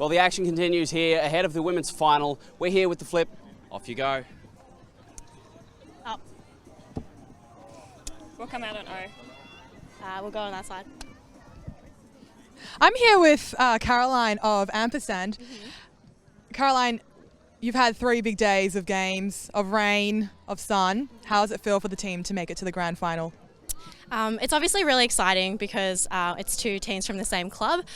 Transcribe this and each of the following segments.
Well, the action continues here ahead of the women's final. We're here with the flip. Off you go. Up. We'll come out on O. We'll go on that side. I'm here with Caroline of Ampersand. Caroline, you've had 3 big days of games, of rain, of sun. How does it feel for the team to make it to the grand final? It's obviously really exciting because it's 2 teams from the same club.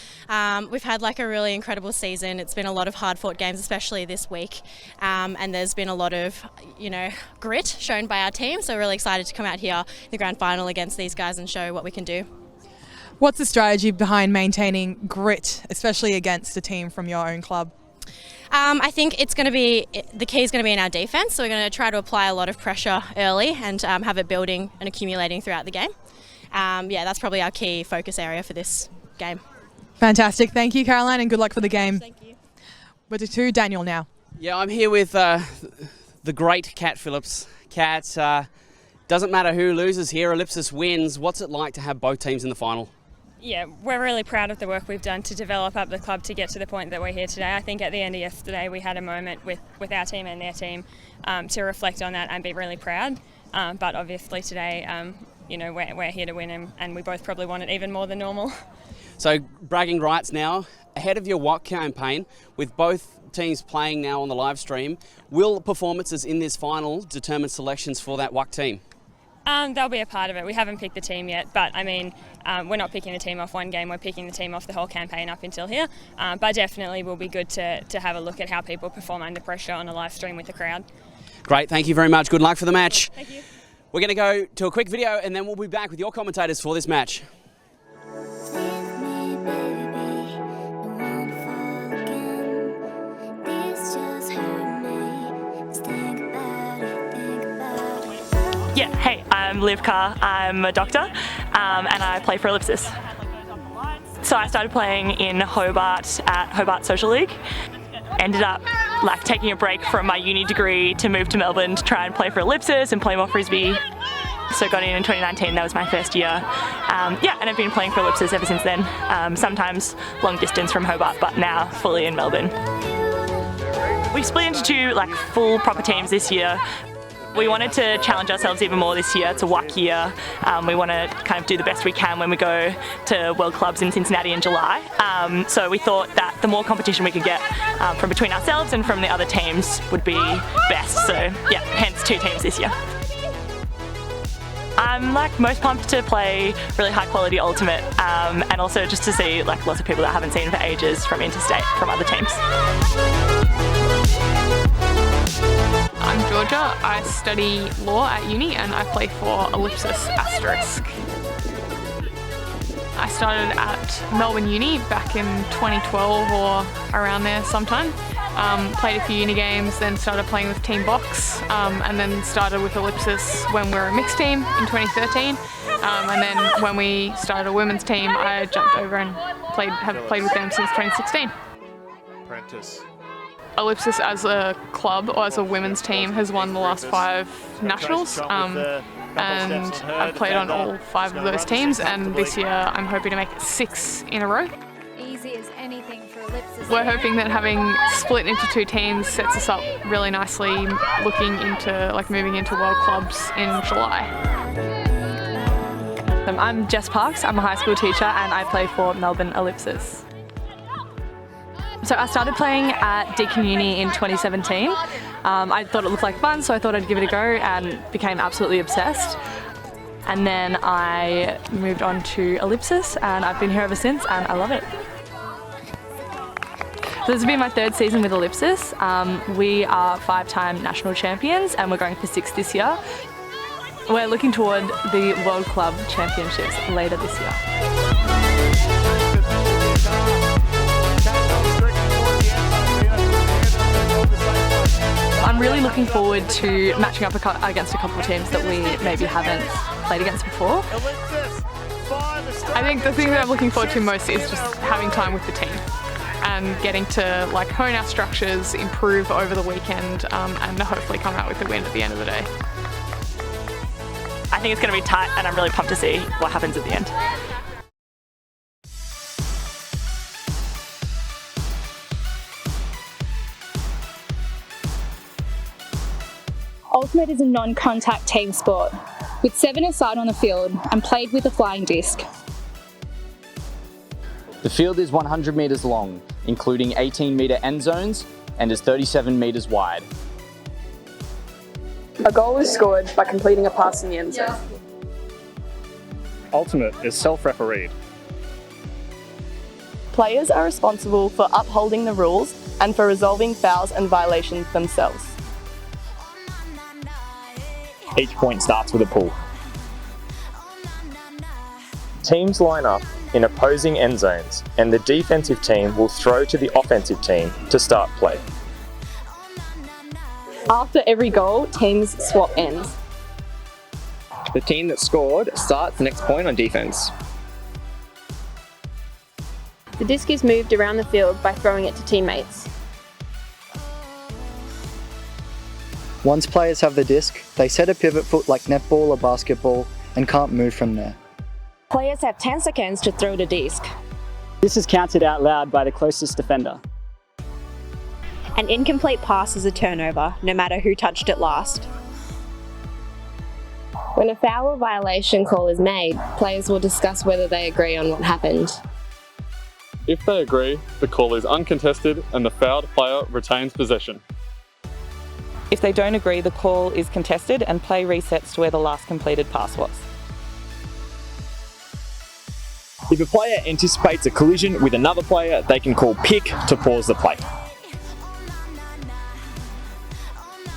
We've had like a really incredible season. It's been a lot of hard-fought games, especially this week, and there's been a lot of, grit shown by our team. So we're really excited to come out here in the grand final against these guys and show what we can do. What's the strategy behind maintaining grit, especially against a team from your own club? I think the key is going to be in our defence. So we're going to try to apply a lot of pressure early and have it building and accumulating throughout the game. That's probably our key focus area for this game. Fantastic. Thank you, Caroline, and good luck for the game. Thank you. We're to Daniel now. Yeah, I'm here with the great Kat Phillips. Kat, doesn't matter who loses here, Ellipsis wins. What's it like to have both teams in the final? Yeah, we're really proud of the work we've done to develop up the club to get to the point that we're here today. I think at the end of yesterday we had a moment with our team and their team to reflect on that and be really proud. But obviously today, we're here to win and we both probably want it even more than normal. So bragging rights now, ahead of your WOC campaign, with both teams playing now on the live stream, will performances in this final determine selections for that WOC team? They'll be a part of it. We haven't picked the team yet, but we're not picking the team off one game, we're picking the team off the whole campaign up until here. But definitely will be good to have a look at how people perform under pressure on a live stream with the crowd. Great, thank you very much. Good luck for the match. Thank you. We're going to go to a quick video and then we'll be back with your commentators for this match. Yeah, hey, I'm Liv Carr. I'm a doctor and I play for Ellipsis. So I started playing in Hobart at Hobart Social League. Ended up taking a break from my uni degree to move to Melbourne to try and play for Ellipsis and play more frisbee. So got in 2019, that was my first year. And I've been playing for Ellipsis ever since then. Sometimes long distance from Hobart, but now fully in Melbourne. We split into 2 full proper teams this year. We wanted to challenge ourselves even more this year. It's a WOC year. We want to kind of do the best we can when we go to World Clubs in Cincinnati in July. So we thought that the more competition we could get from between ourselves and from the other teams would be best. So yeah, hence 2 teams this year. I'm most pumped to play really high quality ultimate and also just to see lots of people that I haven't seen for ages from interstate, from other teams. I'm Georgia. I study law at uni and I play for Ellipsis Asterisk. I started at Melbourne Uni back in 2012 or around there sometime. Played a few uni games, then started playing with Team Box, and then started with Ellipsis when we were a mixed team in 2013. And then when we started a women's team, I jumped over and have played with them since 2016. Apprentice. Ellipsis as a club or as a women's team has won the last 5 nationals, and I've played on all 5 of those teams, and this year I'm hoping to make it 6 in a row. Easy as anything for Ellipsis. We're hoping that having split into 2 teams sets us up really nicely, looking into moving into world clubs in July. I'm Jess Parks. I'm a high school teacher and I play for Melbourne Ellipsis. So I started playing at Deakin Uni in 2017. I thought it looked like fun, so I thought I'd give it a go and became absolutely obsessed. And then I moved on to Ellipsis and I've been here ever since and I love it. So this has been my 3rd season with Ellipsis. We are 5-time national champions and we're going for 6 this year. We're looking toward the World Club Championships later this year. I'm really looking forward to matching up against a couple of teams that we maybe haven't played against before. I think the thing that I'm looking forward to most is just having time with the team and getting to hone our structures, improve over the weekend, and hopefully come out with the win at the end of the day. I think it's going to be tight and I'm really pumped to see what happens at the end. ultimate is a non-contact team sport, with 7 aside on the field and played with a flying disc. The field is 100 metres long, including 18-metre end zones, and is 37 metres wide. A goal is scored by completing a pass in the end zone. Ultimate is self-refereed. Players are responsible for upholding the rules and for resolving fouls and violations themselves. Each point starts with a pull. Teams line up in opposing end zones, and the defensive team will throw to the offensive team to start play. After every goal, teams swap ends. The team that scored starts the next point on defense. The disc is moved around the field by throwing it to teammates. Once players have the disc, they set a pivot foot like netball or basketball and can't move from there. Players have 10 seconds to throw the disc. This is counted out loud by the closest defender. An incomplete pass is a turnover, no matter who touched it last. When a foul or violation call is made, players will discuss whether they agree on what happened. If they agree, the call is uncontested and the fouled player retains possession. If they don't agree, the call is contested and play resets to where the last completed pass was. If a player anticipates a collision with another player, they can call pick to pause the play.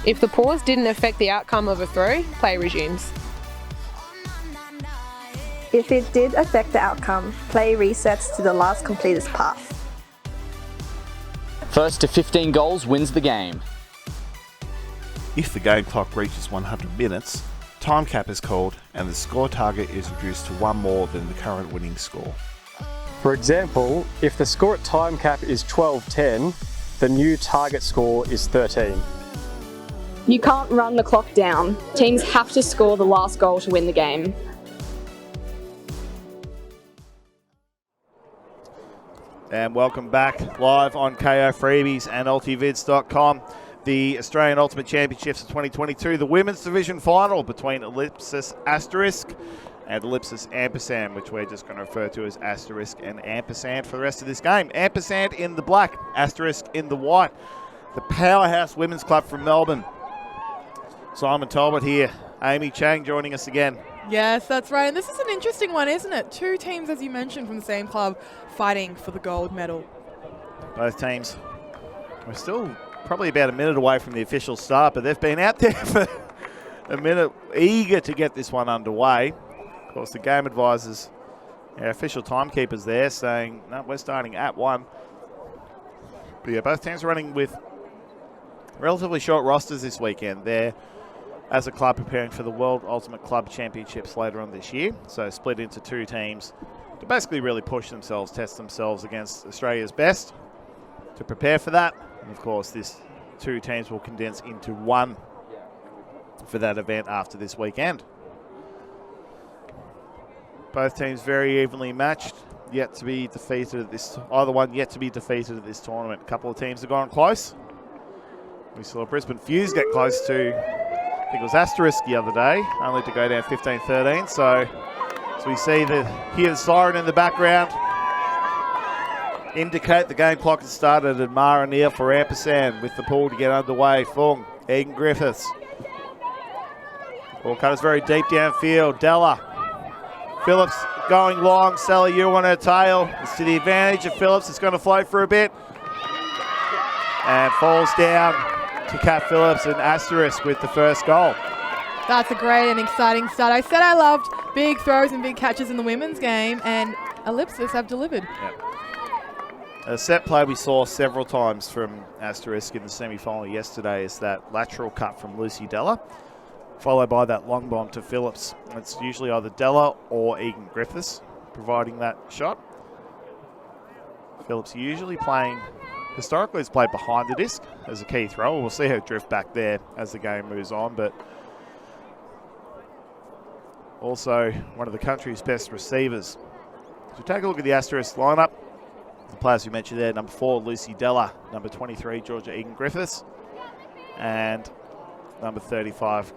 If the pause didn't affect the outcome of a throw, play resumes. If it did affect the outcome, play resets to the last completed pass. First to 15 goals wins the game. If the game clock reaches 100 minutes, time cap is called and the score target is reduced to one more than the current winning score. For example, if the score at time cap is 12-10, the new target score is 13. You can't run the clock down. Teams have to score the last goal to win the game. And welcome back live on Kayo Freebies and ultivids.com. The Australian Ultimate Championships of 2022, the women's division final between Ellipsis Asterisk and Ellipsis Ampersand, which we're just going to refer to as Asterisk and Ampersand for the rest of this game. Ampersand in the black, Asterisk in the white. The powerhouse women's club from Melbourne. Simon Talbot here. Amy Chang joining us again. Yes, that's right. And this is an interesting one, isn't it? Two teams, as you mentioned, from the same club fighting for the gold medal. Both teams. We're still probably about a minute away from the official start, but they've been out there for a minute, eager to get this one underway. Of course, the game advisors, our official timekeepers there saying, no, we're starting at 1. But yeah, both teams are running with relatively short rosters this weekend. They're, as a club, preparing for the World Ultimate Club Championships later on this year. So split into 2 teams to basically really push themselves, test themselves against Australia's best to prepare for that. And of course, this 2 teams will condense into 1 for that event after this weekend. Both teams very evenly matched, yet to be defeated at this, either one yet to be defeated at this tournament. A couple of teams have gone close. We saw Brisbane Fuse get close to, I think it was Asterisk the other day, only to go down 15-13. So we see hear the siren in the background indicate the game clock has started, and Mara Neal for Ampersand with the pull to get underway. Fung, Egan Griffiths. Ball cutters very deep downfield. Della. Phillips going long. Sally Yu on her tail. It's to the advantage of Phillips. It's going to float for a bit. And falls down to Kat Phillips and Asterisk with the first goal. That's a great and exciting start. I said I loved big throws and big catches in the women's game, and Ellipsis have delivered. Yep. A set play we saw several times from Asterisk in the semi-final yesterday is that lateral cut from Lucy Della, followed by that long bomb to Phillips. It's usually either Della or Egan Griffiths providing that shot. Phillips usually playing, historically has played behind the disc as a key thrower. We'll see her drift back there as the game moves on, but also one of the country's best receivers. So take a look at the Asterisk lineup. The players we mentioned there, number 4, Lucy Della, number 23, Georgia Egan Griffiths, and number 35,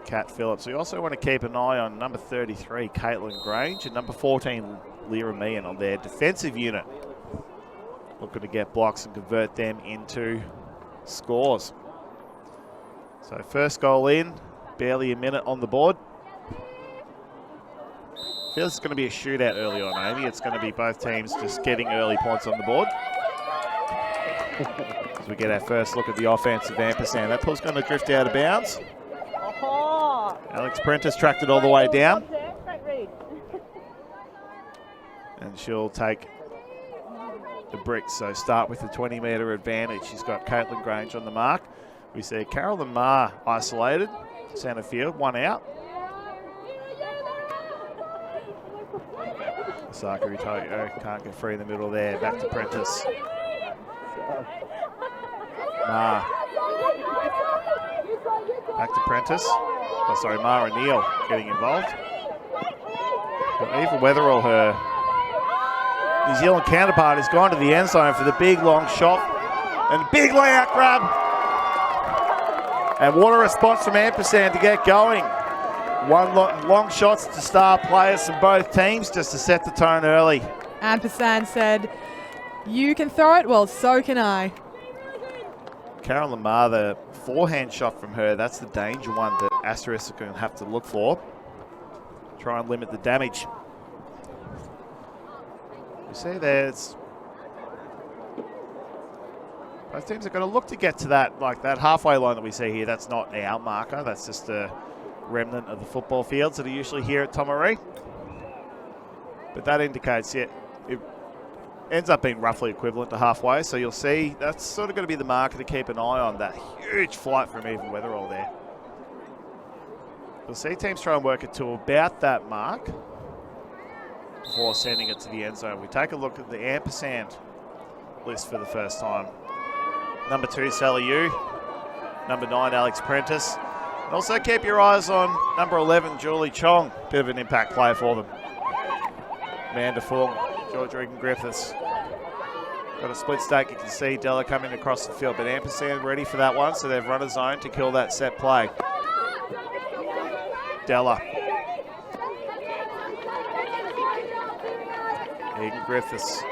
Kat Phillips. We also want to keep an eye on number 33, Caitlin Grange, and number 14, Lyra Meehan on their defensive unit. Looking to get blocks and convert them into scores. So first goal in, barely a minute on the board. Feels it's going to be a shootout early on, Amy. It's going to be both teams just getting early points on the board. As we get our first look at the offensive ampersand. That pull's going to drift out of bounds. Alex Prentice tracked it all the way down. And she'll take the bricks. So start with the 20-metre advantage. She's got Caitlin Grange on the mark. We see Carolyn Marr isolated, centre field, one out. Sakari Toyo can't get free in the middle there. Back to Prentice. Marr. Back to Prentice. Oh, sorry, Marr and Neal getting involved. But Eva Weatherall, her New Zealand counterpart, has gone to the end zone for the big long shot. And big layout grab. And what a response from Ampersand to get going. Long shots to star players from both teams just to set the tone early. Ampersand said, "You can throw it, well, so can I." Carolyn Marr, the forehand shot from her, that's the danger one that Asterisk are going to have to look for. Try and limit the damage. You see there's... both teams are going to look to get to that, like that halfway line that we see here. That's not our marker, that's just a remnant of the football fields that are usually here at Tomaree. But that indicates, yeah, it ends up being roughly equivalent to halfway. So you'll see that's sort of going to be the marker to keep an eye on. That huge flight from Eva Weatherall there. You'll see teams try and work it to about that mark before sending it to the end zone. We take a look at the ampersand list for the first time. Number 2, Sally Yu. Number 9, Alex Prentice. And also keep your eyes on number 11, Julie Chong. Bit of an impact player for them. Amanda Fung, George Regan Griffiths. Got a split stake. You can see Della coming across the field, but Ampersand ready for that one, so they've run a zone to kill that set play. Della. Egan Griffiths.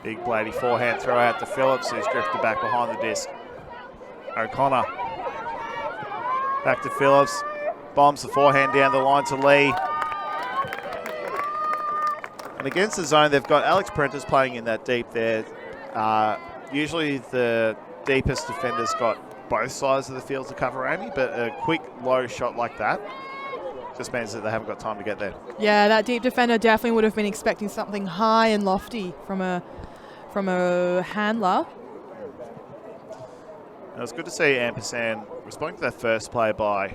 Big bladey forehand throw out to Phillips, who's drifted back behind the disc. O'Connor. Back to Phillips. Bombs the forehand down the line to Lee. And against the zone, they've got Alex Prentice playing in that deep there. Usually the deepest defender's got both sides of the field to cover, Amy, but a quick low shot like that just means that they haven't got time to get there. Yeah, that deep defender definitely would have been expecting something high and lofty from a handler. And it was good to see Ampersand responding to that first play by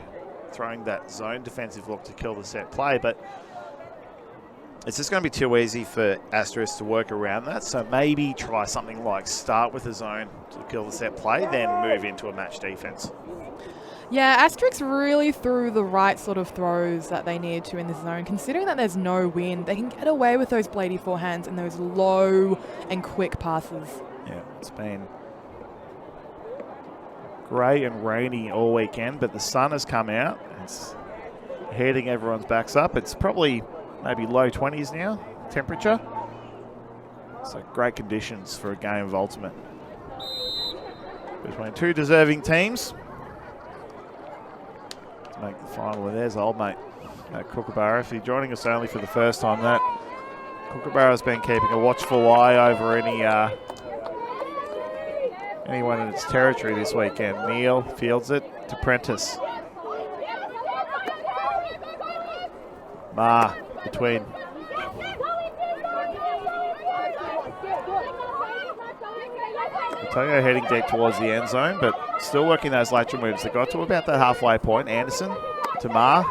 throwing that zone defensive look to kill the set play, but it's just going to be too easy for Asterisk to work around that, so maybe try something like start with a zone to kill the set play, then move into a match defense. Yeah, Asterisk really threw the right sort of throws that they needed to in this zone. Considering that there's no wind, they can get away with those bladey forehands and those low and quick passes. Yeah, it's been grey and rainy all weekend, but the sun has come out. It's heating everyone's backs up. It's probably maybe low 20s now, temperature. So great conditions for a game of Ultimate. Between two deserving teams to make the final. And there's old mate, that Kookaburra. If you're joining us only for the first time, that Kookaburra's been keeping a watchful eye over anyone in its territory this weekend. Neal fields it to Prentice. Marr between. Toyo heading deep towards the end zone, but still working those lateral moves. They got to about that halfway point. Anderson to Marr.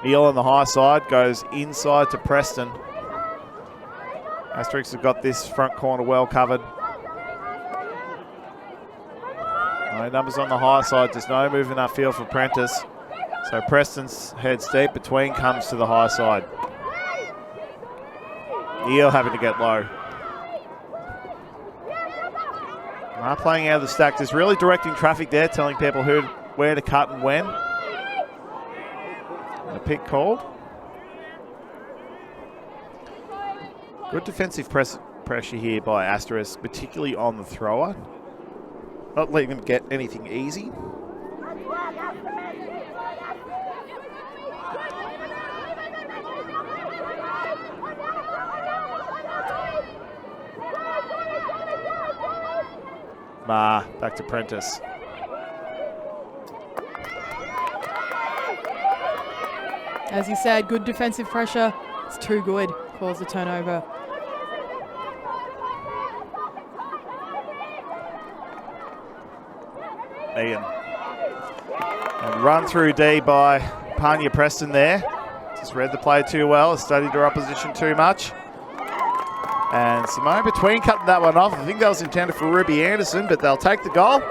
Neal on the high side goes inside to Preston. Asterix have got this front corner well covered. No numbers on the high side, just no movement upfield for Prentice. So Preston's heads deep, between comes to the high side. Neal having to get low. Are playing out of the stack, just really directing traffic there, telling people where to cut and when. And a pick called. Good defensive pressure here by Asterisk, particularly on the thrower. Not letting them get anything easy. Back to Prentice. As you said, good defensive pressure. It's too good. Calls the turnover. Ian. And run through D by Panya Preston there. Just read the play too well, studied her opposition too much. And Simone between cutting that one off. I think that was intended for Ruby Anderson, but they'll take the goal.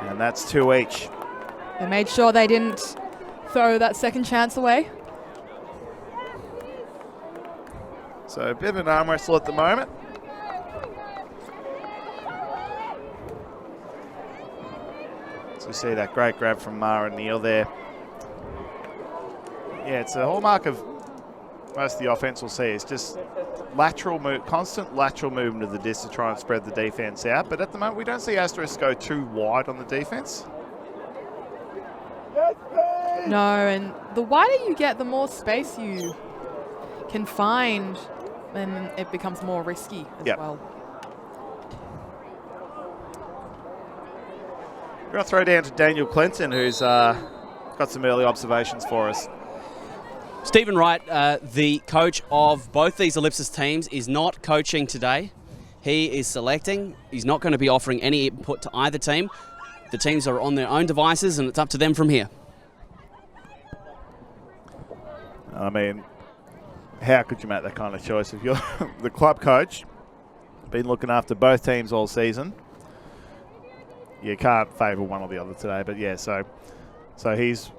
And that's 2 each. They made sure they didn't throw that second chance away. So a bit of an arm wrestle at the moment. So we see that great grab from Mara Neal there. Yeah, it's a hallmark of most of the offense we'll see. It's just lateral move, constant lateral movement of the disc to try and spread the defense out. But at the moment, we don't see Asterisk go too wide on the defense. No, and the wider you get, the more space you can find, and it becomes more risky as well. We're going to throw down to Daniel Clinton, who's got some early observations for us. Stephen Wright, the coach of both these Ellipsis teams, is not coaching today. He is selecting. He's not going to be offering any input to either team. The teams are on their own devices, and it's up to them from here. I mean, how could you make that kind of choice if you're the club coach, been looking after both teams all season? You can't favour one or the other today, but yeah, so he's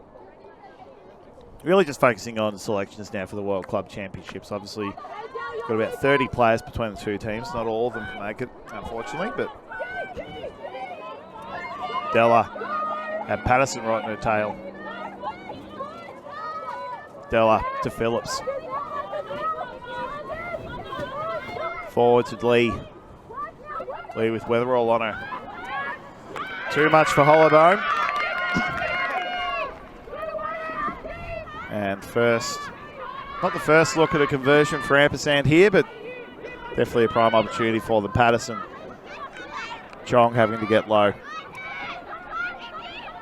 really just focusing on selections now for the World Club Championships. Obviously, got about 30 players between the two teams. Not all of them can make it, unfortunately, but Della and Patterson right in her tail. Della to Phillips. Forward to Lee. Lee with Weatherall on her. Too much for Holodome. And not the first look at a conversion for Ampersand here, but definitely a prime opportunity for them. Patterson. Chong having to get low.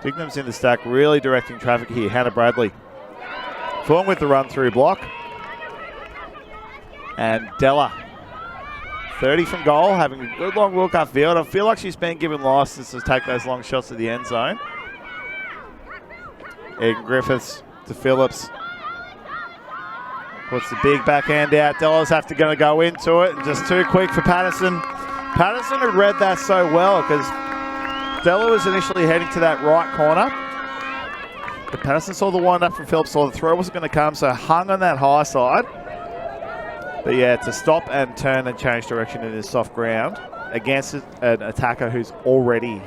Dignam's in the stack, really directing traffic here. Hannah Bradley. Fulham with the run-through block. And Della. 30 from goal, having a good long walk upfield. I feel like she's been given license to take those long shots at the end zone. Egan Griffiths to Phillips. Puts the big backhand out. Della's going to go into it, and just too quick for Patterson. Patterson had read that so well because Della was initially heading to that right corner. But Patterson saw the wind up from Phillips, saw the throw wasn't going to come, so hung on that high side. But yeah, to stop and turn and change direction in this soft ground against an attacker who's already,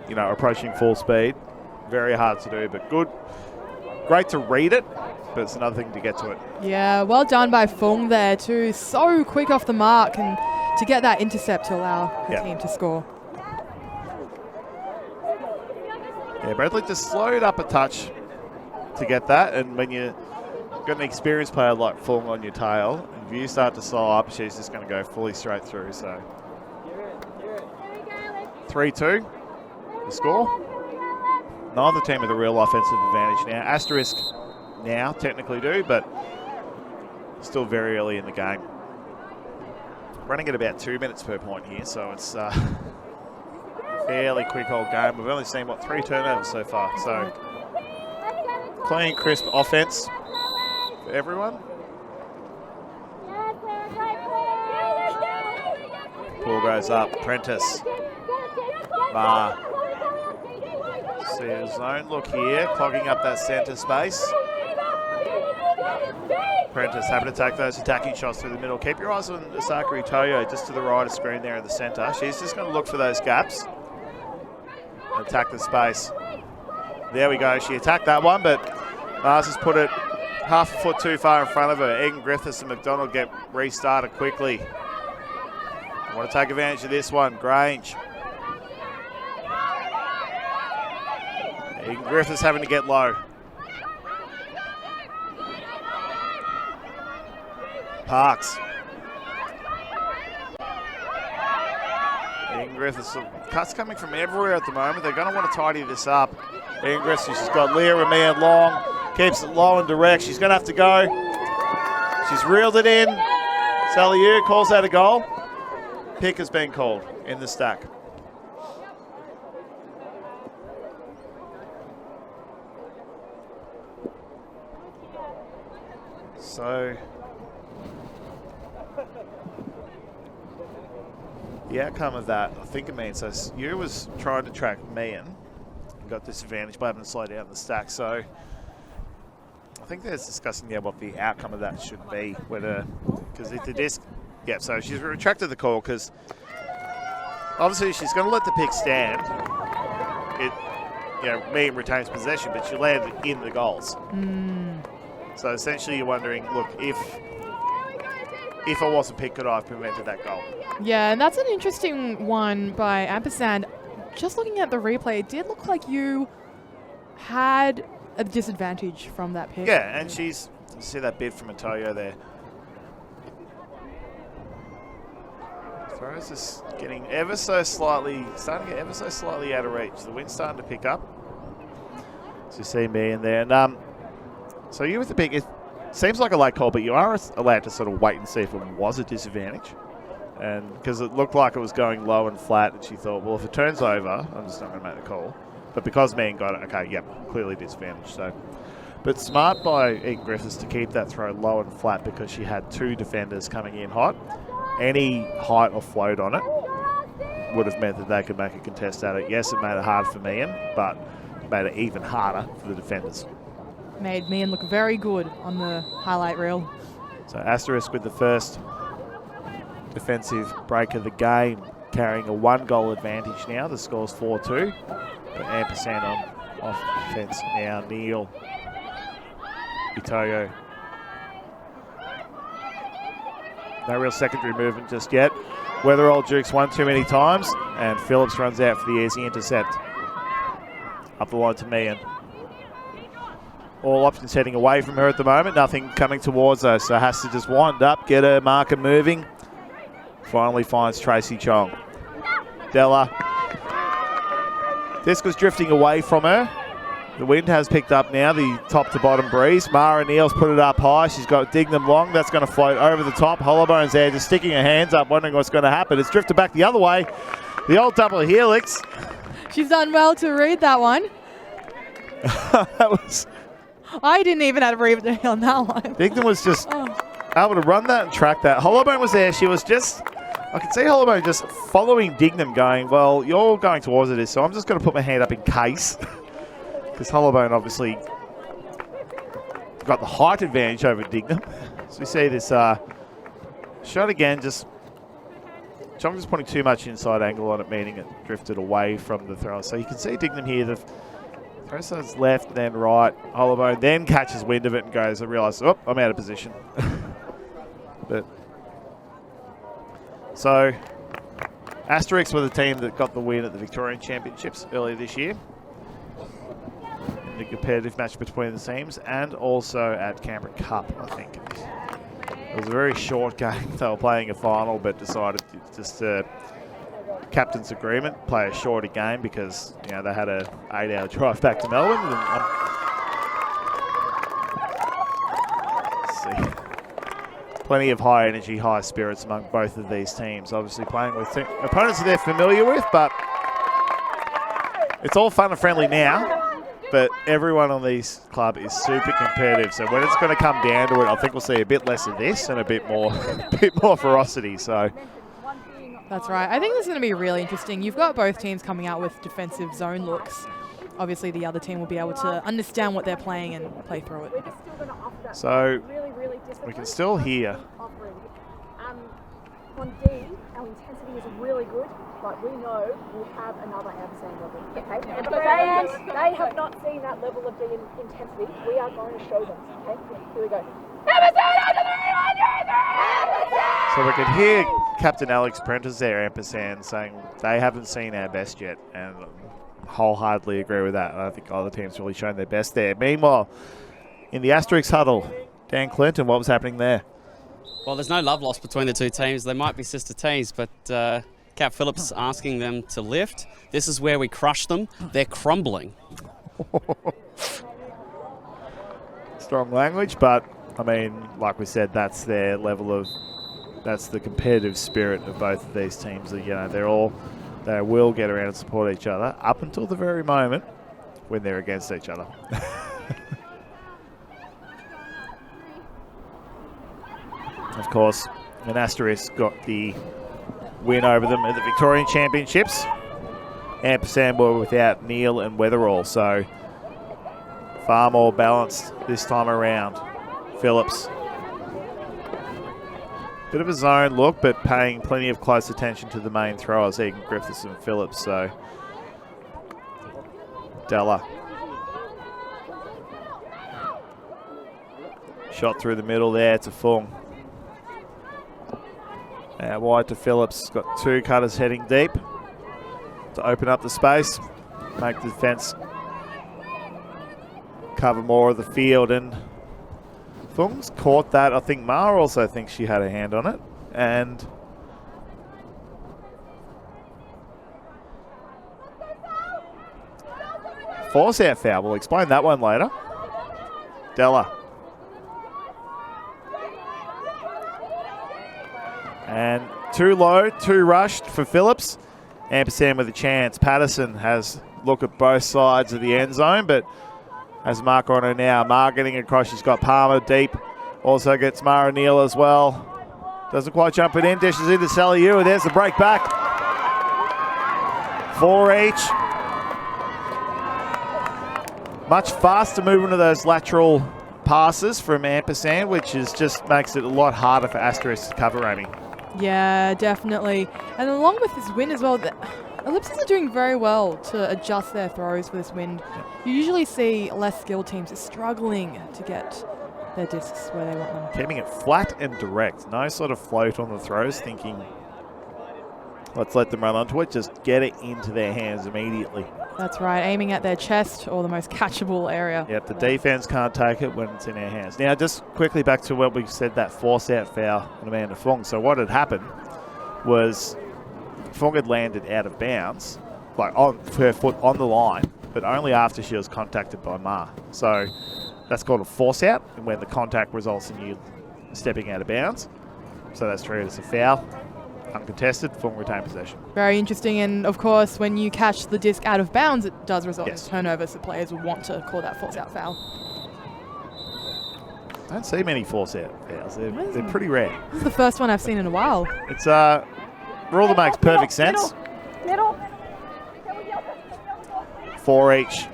approaching full speed, very hard to do, but good. Great to read it, but it's another thing to get to it. Yeah, well done by Fung there too. So quick off the mark and to get that intercept to allow the team to score. Yeah, Bradley just slowed up a touch to get that, and when you've got an experienced player like Fung on your tail, if you start to slow up, she's just going to go fully straight through. So 3-2 the score. Neither team with a real offensive advantage now. Asterisk now technically do, but still very early in the game. Running at about 2 minutes per point here, so it's fairly quick old game. We've only seen, 3 turnovers so far. So clean, crisp offense for everyone. Ball goes up. Prentice. Mar. See a zone look here, clogging up that centre space. Prentice having to take those attacking shots through the middle. Keep your eyes on Sakari Toyo just to the right of screen there in the centre. She's just going to look for those gaps. Attack the space. There we go. She attacked that one, but Mars has put it half a foot too far in front of her. Egan Griffiths and McDonald get restarted quickly. Want to take advantage of this one. Grange. Egan Griffiths having to get low. Parks. Egan Griffiths. Cuts coming from everywhere at the moment. They're going to want to tidy this up. Egan Griffiths, she's got Leah Ramian long. Keeps it low and direct. She's going to have to go. She's reeled it in. Saliu calls out a goal. Pick has been called in the stack. So the outcome of that, I think it means so you was trying to track Meehan and got disadvantaged by having to slow down the stack. So I think there's discussing what the outcome of that should be, whether, because if the disc, yeah, so she's retracted the call because obviously she's going to let the pick stand. It, you know, Meehan retains possession, but she landed in the goals. So essentially you're wondering, look, if I wasn't picked, could I have prevented that goal? Yeah, and that's an interesting one by Ampersand. Just looking at the replay, it did look like you had a disadvantage from that pick. Yeah, and you see that bid from Atoyo there. Throws is getting starting to get ever so slightly out of reach. The wind's starting to pick up. So you see me in there. And so you with the pick, it seems like a late call, but you are allowed to sort of wait and see if it was a disadvantage. And because it looked like it was going low and flat, and she thought, well, if it turns over, I'm just not going to make the call. But because Meehan got it, okay, yep, clearly disadvantage. So, but smart by Egan Griffiths to keep that throw low and flat because she had two defenders coming in hot. Any height or float on it would have meant that they could make a contest at it. Yes, it made it hard for Meehan, but it made it even harder for the defenders. Made Meehan look very good on the highlight reel. So Asterisk with the first defensive break of the game, carrying a 1-goal advantage now. The score's 4-2. But Ampersand on offense now. Neil, Itoyo. No real secondary movement just yet. Weatherall jukes one too many times, and Phillips runs out for the easy intercept. Up the line to Meehan. All options heading away from her at the moment. Nothing coming towards her, so has to just wind up, get her marker moving. Finally finds Tracy Chong. Della. Disc was drifting away from her. The wind has picked up now, the top to bottom breeze. Mara Neal's put it up high. She's got Dignam long. That's going to float over the top. Hollobone's there just sticking her hands up, wondering what's going to happen. It's drifted back the other way. The old double helix. She's done well to read that one. That was... I didn't even have to read on that one. Dignam was just able to run that and track that. Hollowbone was there. She was just... I could see Hollowbone just following Dignam going, well, you're going towards it, so I'm just going to put my hand up in case. Because Hollowbone obviously got the height advantage over Dignam. So we see this shot again, just Chong just putting too much inside angle on it, meaning it drifted away from the throw. So you can see Dignam here, the throw starts left, then right. Hollowbone then catches wind of it and goes, I realise, oh, I'm out of position. But so Asterix were the team that got the win at the Victorian Championships earlier this year. The competitive match between the teams, and also at Canberra Cup, I think. It was a very short game. They were playing a final, but decided just to captain's agreement, play a shorter game because they had an 8-hour drive back to Melbourne. And, let's see, plenty of high energy, high spirits among both of these teams. Obviously playing with opponents that they're familiar with, but it's all fun and friendly now. But everyone on this club is super competitive. So when it's going to come down to it, I think we'll see a bit less of this and a bit more ferocity. So that's right. I think this is going to be really interesting. You've got both teams coming out with defensive zone looks. Obviously, the other team will be able to understand what they're playing and play through it. So we can still hear. On D, our intensity is really good, but we know we'll have another ampersand level. Okay? And they have not seen that level of D intensity. We are going to show them. Okay? Here we go. So we can hear Captain Alex Prentice there, ampersand, saying they haven't seen our best yet, and wholeheartedly agree with that. I think other teams really shown their best there. Meanwhile, in the Asterisk huddle, Dan Clinton, what was happening there? Well, there's no love lost between the two teams. They might be sister teams, but Cap Phillips asking them to lift. This is where we crush them. They're crumbling. Strong language, but I mean, like we said, that's their level of, that's the competitive spirit of both of these teams. You know, they will get around and support each other up until the very moment when they're against each other. Of course, an Asterisk got the win over them at the Victorian Championships. Ampersand were without Neil and Weatherall, so far more balanced this time around. Phillips. Bit of a zone look, but paying plenty of close attention to the main throwers, Egan Griffiths and Phillips, so Della. Shot through the middle there to Fung. Wide to Phillips. Got two cutters heading deep to open up the space, make the defence cover more of the field. And Fung's caught that. I think Ma also thinks she had a hand on it. And force out foul. We'll explain that one later. Della. And too low, too rushed for Phillips. Ampersand with a chance. Patterson has look at both sides of the end zone, but has Mark on her now. Ma getting across. She's got Palmer deep. Also gets Mara Neal as well. Doesn't quite jump it in. Dishes into Sally Ewer. There's the break back. 4 each. Much faster movement of those lateral passes from Ampersand, which is just makes it a lot harder for Asterisk to cover, Amy. Yeah, definitely. And along with this wind as well, the Ellipses are doing very well to adjust their throws for this wind. You usually see less skilled teams struggling to get their discs where they want them. Keeping it flat and direct. No sort of float on the throws, thinking, let's let them run onto it. Just get it into their hands immediately. That's right, aiming at their chest or the most catchable area. Yep, the defense can't take it when it's in their hands. Now, just quickly back to what we said, that force-out foul on Amanda Fung. So what had happened was Fung had landed out of bounds, like on her foot on the line, but only after she was contacted by Ma. So that's called a force-out, and when the contact results in you stepping out of bounds. So that's treated as a foul. Uncontested, Fung retain possession. Very interesting, and of course when you catch the disc out of bounds it does result in turnover, so players will want to call that force out foul. Don't see many force out fouls, they're pretty rare. This is the first one I've seen in a while. It's a rule that makes perfect sense. Middle. 4 each.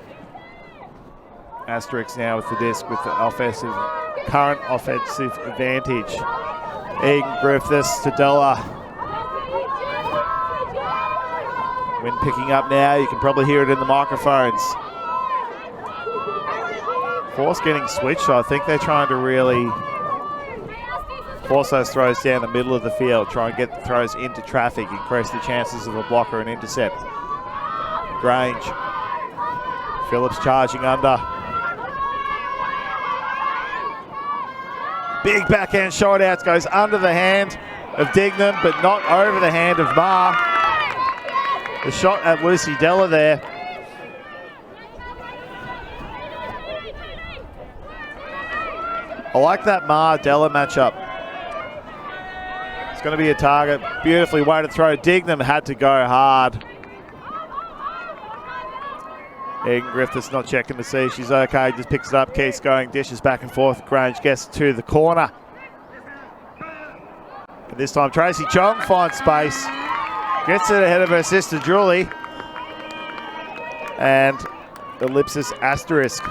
Asterisk now with the disc with the current offensive advantage. Egan Griffiths to Della. Wind picking up now, you can probably hear it in the microphones. Force getting switched, so I think they're trying to really force those throws down the middle of the field, try and get the throws into traffic, increase the chances of a blocker and intercept. Grange. Phillips charging under. Big backhand shot out, goes under the hand of Dignam, but not over the hand of Ma. The shot at Lucy Della there. I like that Ma-Della matchup. It's going to be a target. Beautifully weighted throw. Dignam had to go hard. Egan Griffiths not checking to see if she's okay. Just picks it up, keeps going, dishes back and forth. Grange gets to the corner. And this time Tracy Chong finds space. Gets it ahead of her sister Julie. And Ellipsis Asterisk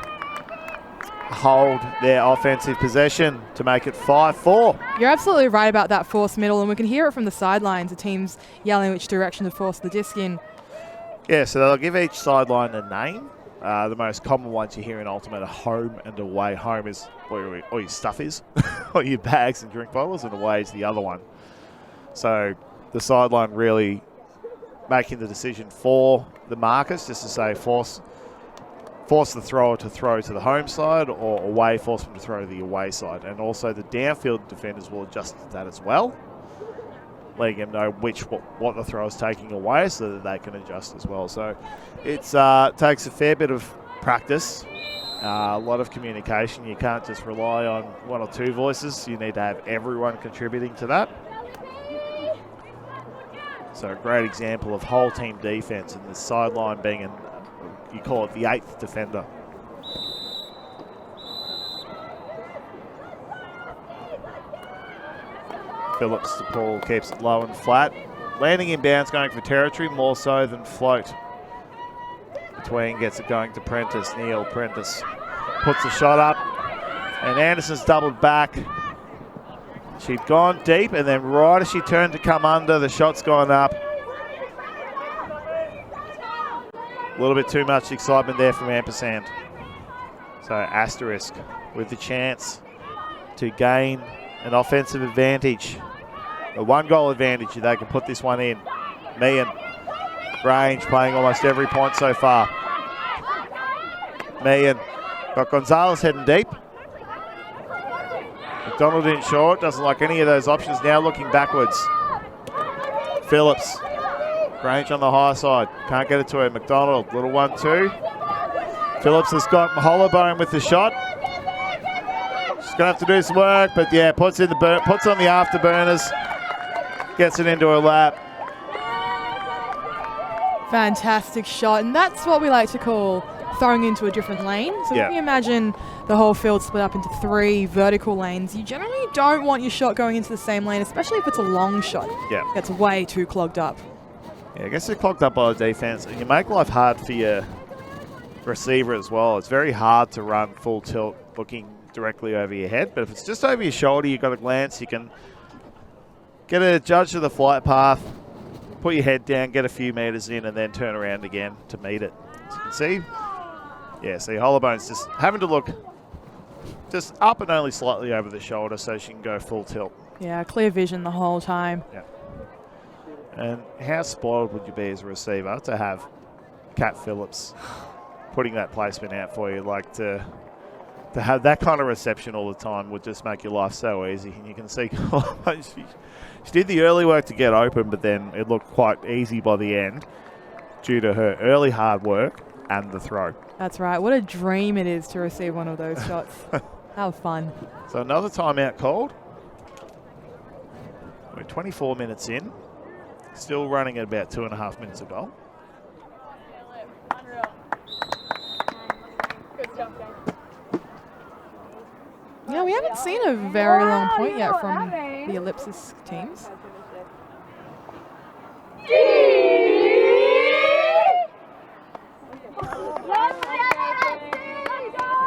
hold their offensive possession to make it 5-4. You're absolutely right about that forced middle, and we can hear it from the sidelines, the teams yelling which direction to force the disc in. Yeah, so they'll give each sideline a name. The most common ones you hear in Ultimate are home and away. Home is where all your stuff is, all your bags and drink bottles, and away is the other one. So the sideline really making the decision for the markers, just to say force the thrower to throw to the home side, or away, force them to throw to the away side. And also the downfield defenders will adjust to that as well, letting them know what the thrower's taking away so that they can adjust as well. So it takes a fair bit of practice, a lot of communication. You can't just rely on one or two voices. You need to have everyone contributing to that. So a great example of whole team defense, and the sideline being you call it the 8th defender. Phillips to Paul, keeps it low and flat. Landing in bounds, going for territory, more so than float. Between gets it going to Prentice. Neil Prentice puts the shot up, and Anderson's doubled back. She'd gone deep, and then right as she turned to come under, the shot's gone up. A little bit too much excitement there from Ampersand. So Asterisk with the chance to gain an offensive advantage. A 1-goal advantage if they can put this one in. Meehan, Grange playing almost every point so far. Meehan got Gonzalez heading deep. McDonald in short, doesn't like any of those options, now looking backwards. Phillips, Grange on the high side, can't get it to her. McDonald, little 1-2. Phillips has got Hollowbone with the shot. She's going to have to do some work, but yeah, puts on the afterburners, gets it into her lap. Fantastic shot, and that's what we like to call throwing into a different lane. So if you imagine the whole field split up into 3 vertical lanes, you generally don't want your shot going into the same lane, especially if it's a long shot. Yeah. That's way too clogged up. Yeah, I guess they're clogged up by the defense, and you make life hard for your receiver as well. It's very hard to run full tilt looking directly over your head, but if it's just over your shoulder, you've got a glance, you can get a judge of the flight path, put your head down, get a few meters in, and then turn around again to meet it. As you can see, yeah, see Hollowbone's just having to look just up and only slightly over the shoulder so she can go full tilt. Yeah, clear vision the whole time. Yeah. And how spoiled would you be as a receiver to have Kat Phillips putting that placement out for you? Like to have that kind of reception all the time would just make your life so easy. And you can see she did the early work to get open, but then it looked quite easy by the end due to her early hard work and the throw. That's right. What a dream it is to receive one of those shots. How fun. So another timeout called. We're 24 minutes in. Still running at about 2.5 minutes a goal. Yeah, we haven't seen a very long point yet from the Ellipsis teams.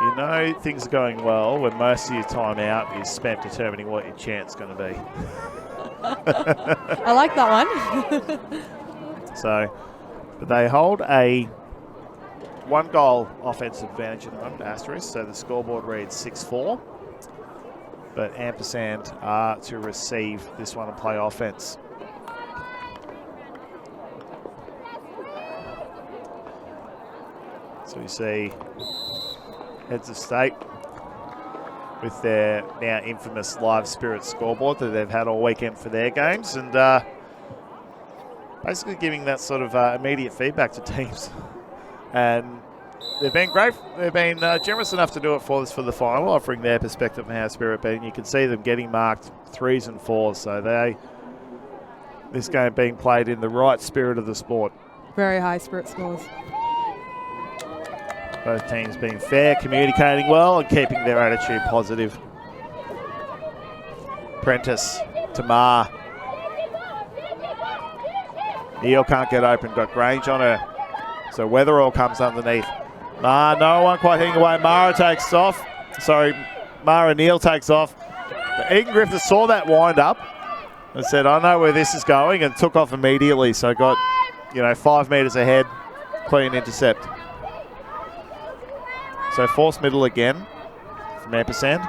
You know things are going well when most of your time out is spent determining what your chance is going to be. I like that one. So, but they hold a 1-goal offensive advantage at the moment, Asterisk, so the scoreboard reads 6-4. But Ampersand are to receive this one and play offense. So we see Heads of State with their now infamous Live Spirit scoreboard that they've had all weekend for their games, and basically giving that sort of immediate feedback to teams. And they've been great. They've been generous enough to do it for us for the final, offering their perspective on how Spirit been. You can see them getting marked 3s and 4s, so this game being played in the right spirit of the sport. Very high Spirit scores. Both teams being fair, communicating well, and keeping their attitude positive. Prentice to Ma. Neil can't get open, got Grange on her. So Weatherall comes underneath. Ma, no one quite hitting away. Mara takes off. Sorry, Mara Neal takes off. Egan Griffiths saw that wind up and said, I know where this is going, and took off immediately. So got, 5 metres ahead, clean intercept. So force middle again from Ampersand.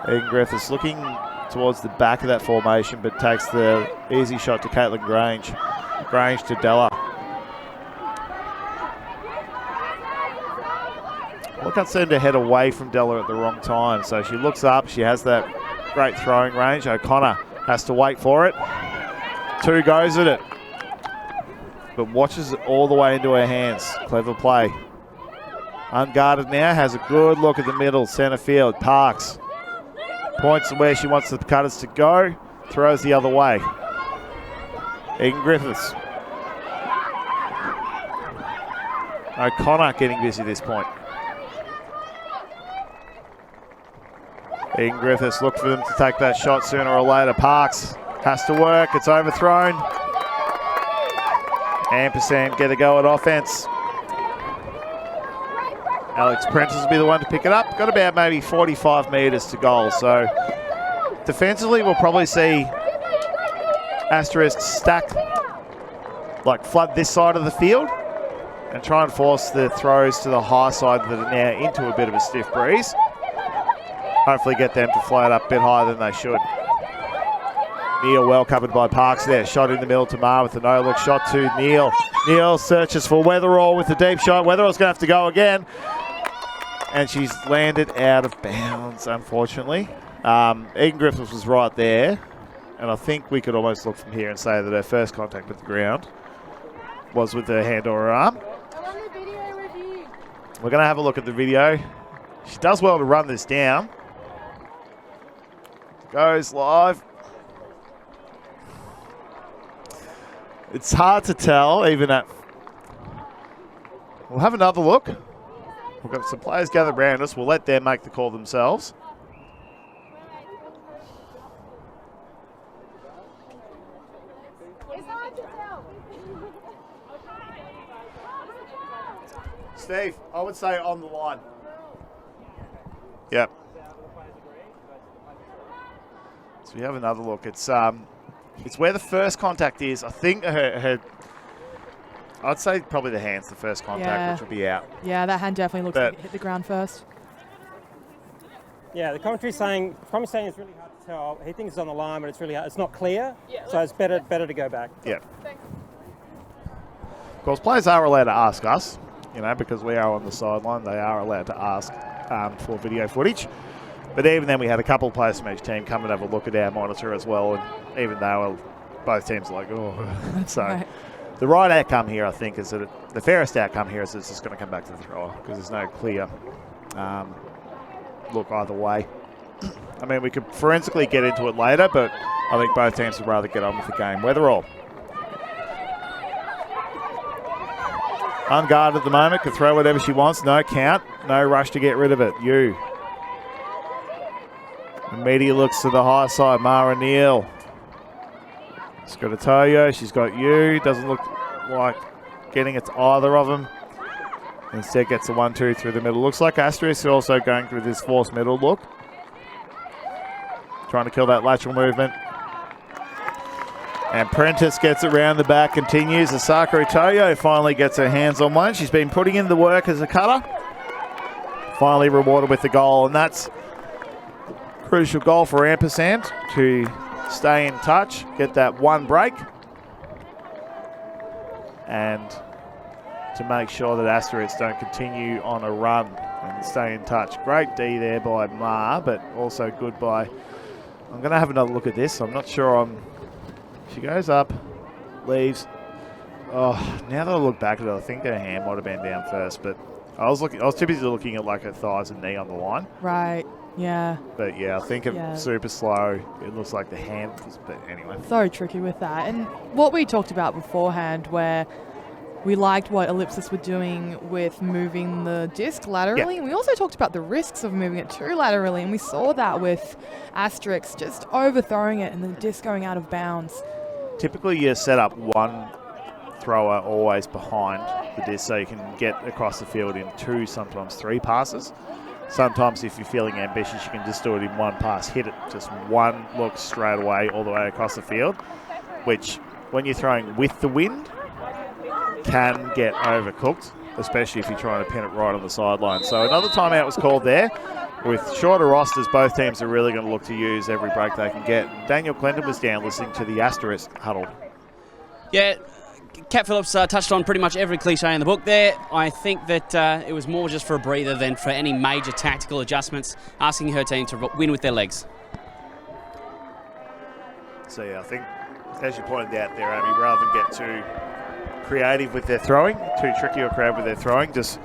Egan Griffiths looking towards the back of that formation, but takes the easy shot to Caitlin Grange. Grange to Della. Well, can't seem to head away from Della at the wrong time. So she looks up. She has that great throwing range. O'Connor has to wait for it. 2 goes at it. But watches it all the way into her hands. Clever play. Unguarded now. Has a good look at the middle. Centre field. Parks. Points to where she wants the cutters to go. Throws the other way. Egan Griffiths. O'Connor getting busy at this point. Egan Griffiths look for them to take that shot sooner or later. Parks has to work. It's overthrown. Ampersand get a go at offense. Alex Prentice will be the one to pick it up. Got about maybe 45 metres to goal. So defensively, we'll probably see Asterisk stack, flood this side of the field and try and force the throws to the high side that are now into a bit of a stiff breeze. Hopefully get them to float up a bit higher than they should. Neal well covered by Parks there. Shot in the middle to Mar with the no-look shot to Neal. Neal searches for Weatherall with the deep shot. Weatherall's going to have to go again. And she's landed out of bounds, unfortunately. Egan Griffiths was right there. And I think we could almost look from here and say that her first contact with the ground was with her hand or her arm. We're going to have a look at the video. She does well to run this down. Goes live. It's hard to tell, even at... We'll have another look. We've got some players gathered around us. We'll let them make the call themselves. Steve, I would say on the line. Yep. So we have another look. It's where the first contact is. I think her I'd say probably the hand's the first contact, which will be out. Yeah, that hand definitely looks like it hit the ground first. Yeah, the commentary's saying it's really hard to tell. He thinks it's on the line, but it's really hard. It's not clear, so it's better to go back. Yeah. Of course, players are allowed to ask us, because we are on the sideline. They are allowed to ask for video footage. But even then, we had a couple of players from each team come and have a look at our monitor as well. And even though both teams are like, oh. So right. The right outcome here, I think, is that the fairest outcome here is it's just going to come back to the thrower because there's no clear look either way. I mean, we could forensically get into it later, but I think both teams would rather get on with the game. Weatherall. Unguarded at the moment, can throw whatever she wants. No count, no rush to get rid of it. Media looks to the high side. Mara Neal. She's got a Toyo. She's got you. Doesn't look like getting it to either of them. Instead gets a 1-2 through the middle. Looks like Asterisk also going through this forced middle look. Trying to kill that lateral movement. And Prentice gets it round the back, continues. Asako Toyo finally gets her hands on one. She's been putting in the work as a cutter. Finally rewarded with the goal, and that's crucial goal for Ampersand to stay in touch, get that one break, and to make sure that Asterisk don't continue on a run and stay in touch. Great D there by Ma, but also good by... I'm going to have another look at this. I'm not sure She goes up, leaves. Oh, now that I look back at it, I think her hand might have been down first, but I was too busy looking at her thighs and knee on the line. Right. Yeah. But yeah, I think it's super slow. It looks like the hand was, but anyway. So tricky with that. And what we talked about beforehand, where we liked what Ellipsis were doing with moving the disc laterally. Yeah. And we also talked about the risks of moving it too laterally. And we saw that with Asterisk just overthrowing it and the disc going out of bounds. Typically you set up 1 thrower always behind the disc so you can get across the field in 2, sometimes 3 passes. Sometimes if you're feeling ambitious, you can just do it in 1 pass, hit it just 1 look straight away all the way across the field, which when you're throwing with the wind can get overcooked, especially if you're trying to pin it right on the sideline. So another timeout was called there. With shorter rosters, both teams are really going to look to use every break they can get. Daniel Clinton was down listening to the Asterisk huddle. Yeah, Kat Phillips touched on pretty much every cliche in the book there. I think that it was more just for a breather than for any major tactical adjustments, asking her team to win with their legs. So yeah, I think, as you pointed out there, Amy, rather than get too creative with their throwing, too tricky or creative with their throwing, just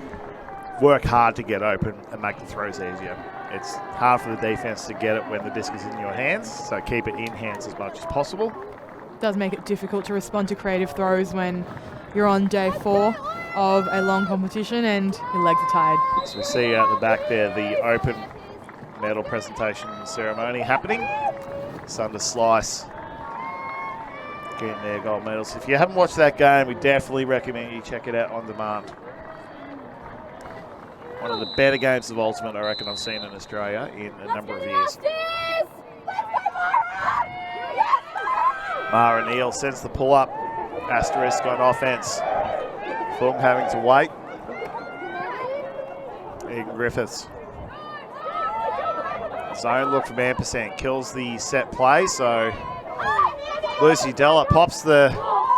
work hard to get open and make the throws easier. It's hard for the defense to get it when the disc is in your hands, so keep it in hands as much as possible. It does make it difficult to respond to creative throws when you're on day 4 of a long competition and your legs are tired. So we see out the back there the open medal presentation ceremony happening. Sunder Slice getting their gold medals. If you haven't watched that game, we definitely recommend you check it out on demand. One of the better games of Ultimate I reckon I've seen in Australia in a number of years. Mara Neal sends the pull-up. Asterisk on offense. Fulham having to wait. Egan Griffiths. Zone look from Ampersand kills the set play, so Lucy Della pops the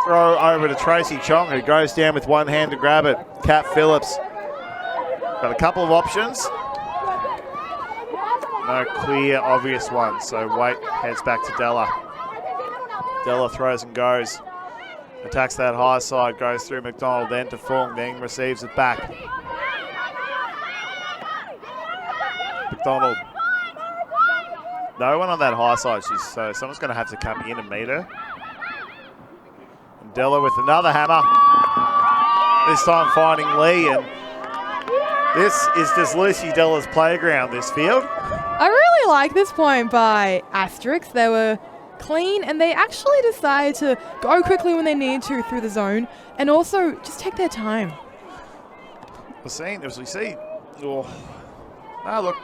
throw over to Tracy Chong, who goes down with one hand to grab it. Kat Phillips got a couple of options. No clear, obvious one, so Waite heads back to Della. Della throws and goes. Attacks that high side, goes through McDonald, then to Fung, then receives it back. McDonald. No one on that high side, so someone's going to have to come in and meet her. And Della with another hammer. This time finding Lee, and this is just Lucy Della's playground, this field. I really like this point by Asterisk. They were clean and they actually decided to go quickly when they need to through the zone and also just take their time. As we see, oh, no, look,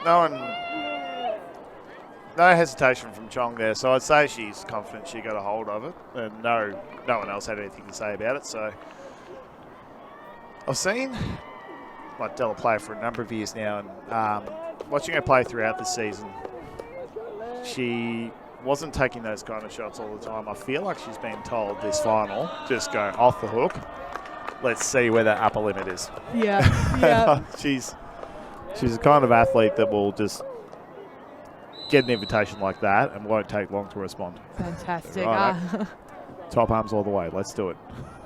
no hesitation from Chong there, so I'd say she's confident she got a hold of it, and no one else had anything to say about it. So I've seen Della play for a number of years now, and watching her play throughout the season, she wasn't taking those kind of shots all the time. I feel like she's been told this final, just go off the hook. Let's see where that upper limit is. Yeah. She's the kind of athlete that will just get an invitation like that and won't take long to respond. Fantastic. Right, top arms all the way. Let's do it.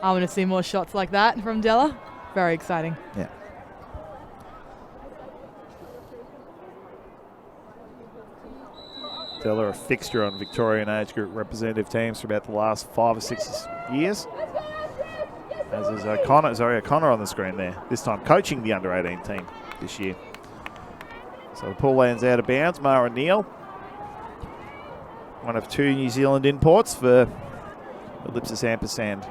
I want to see more shots like that from Della. Very exciting. Yeah. Della, a fixture on Victorian age group representative teams for about the last 5 or 6 years. As is Zoe O'Connor on the screen there, this time coaching the under-18 team this year. So the pull lands out of bounds. Mara Neal, one of 2 New Zealand imports for Ellipsis Ampersand.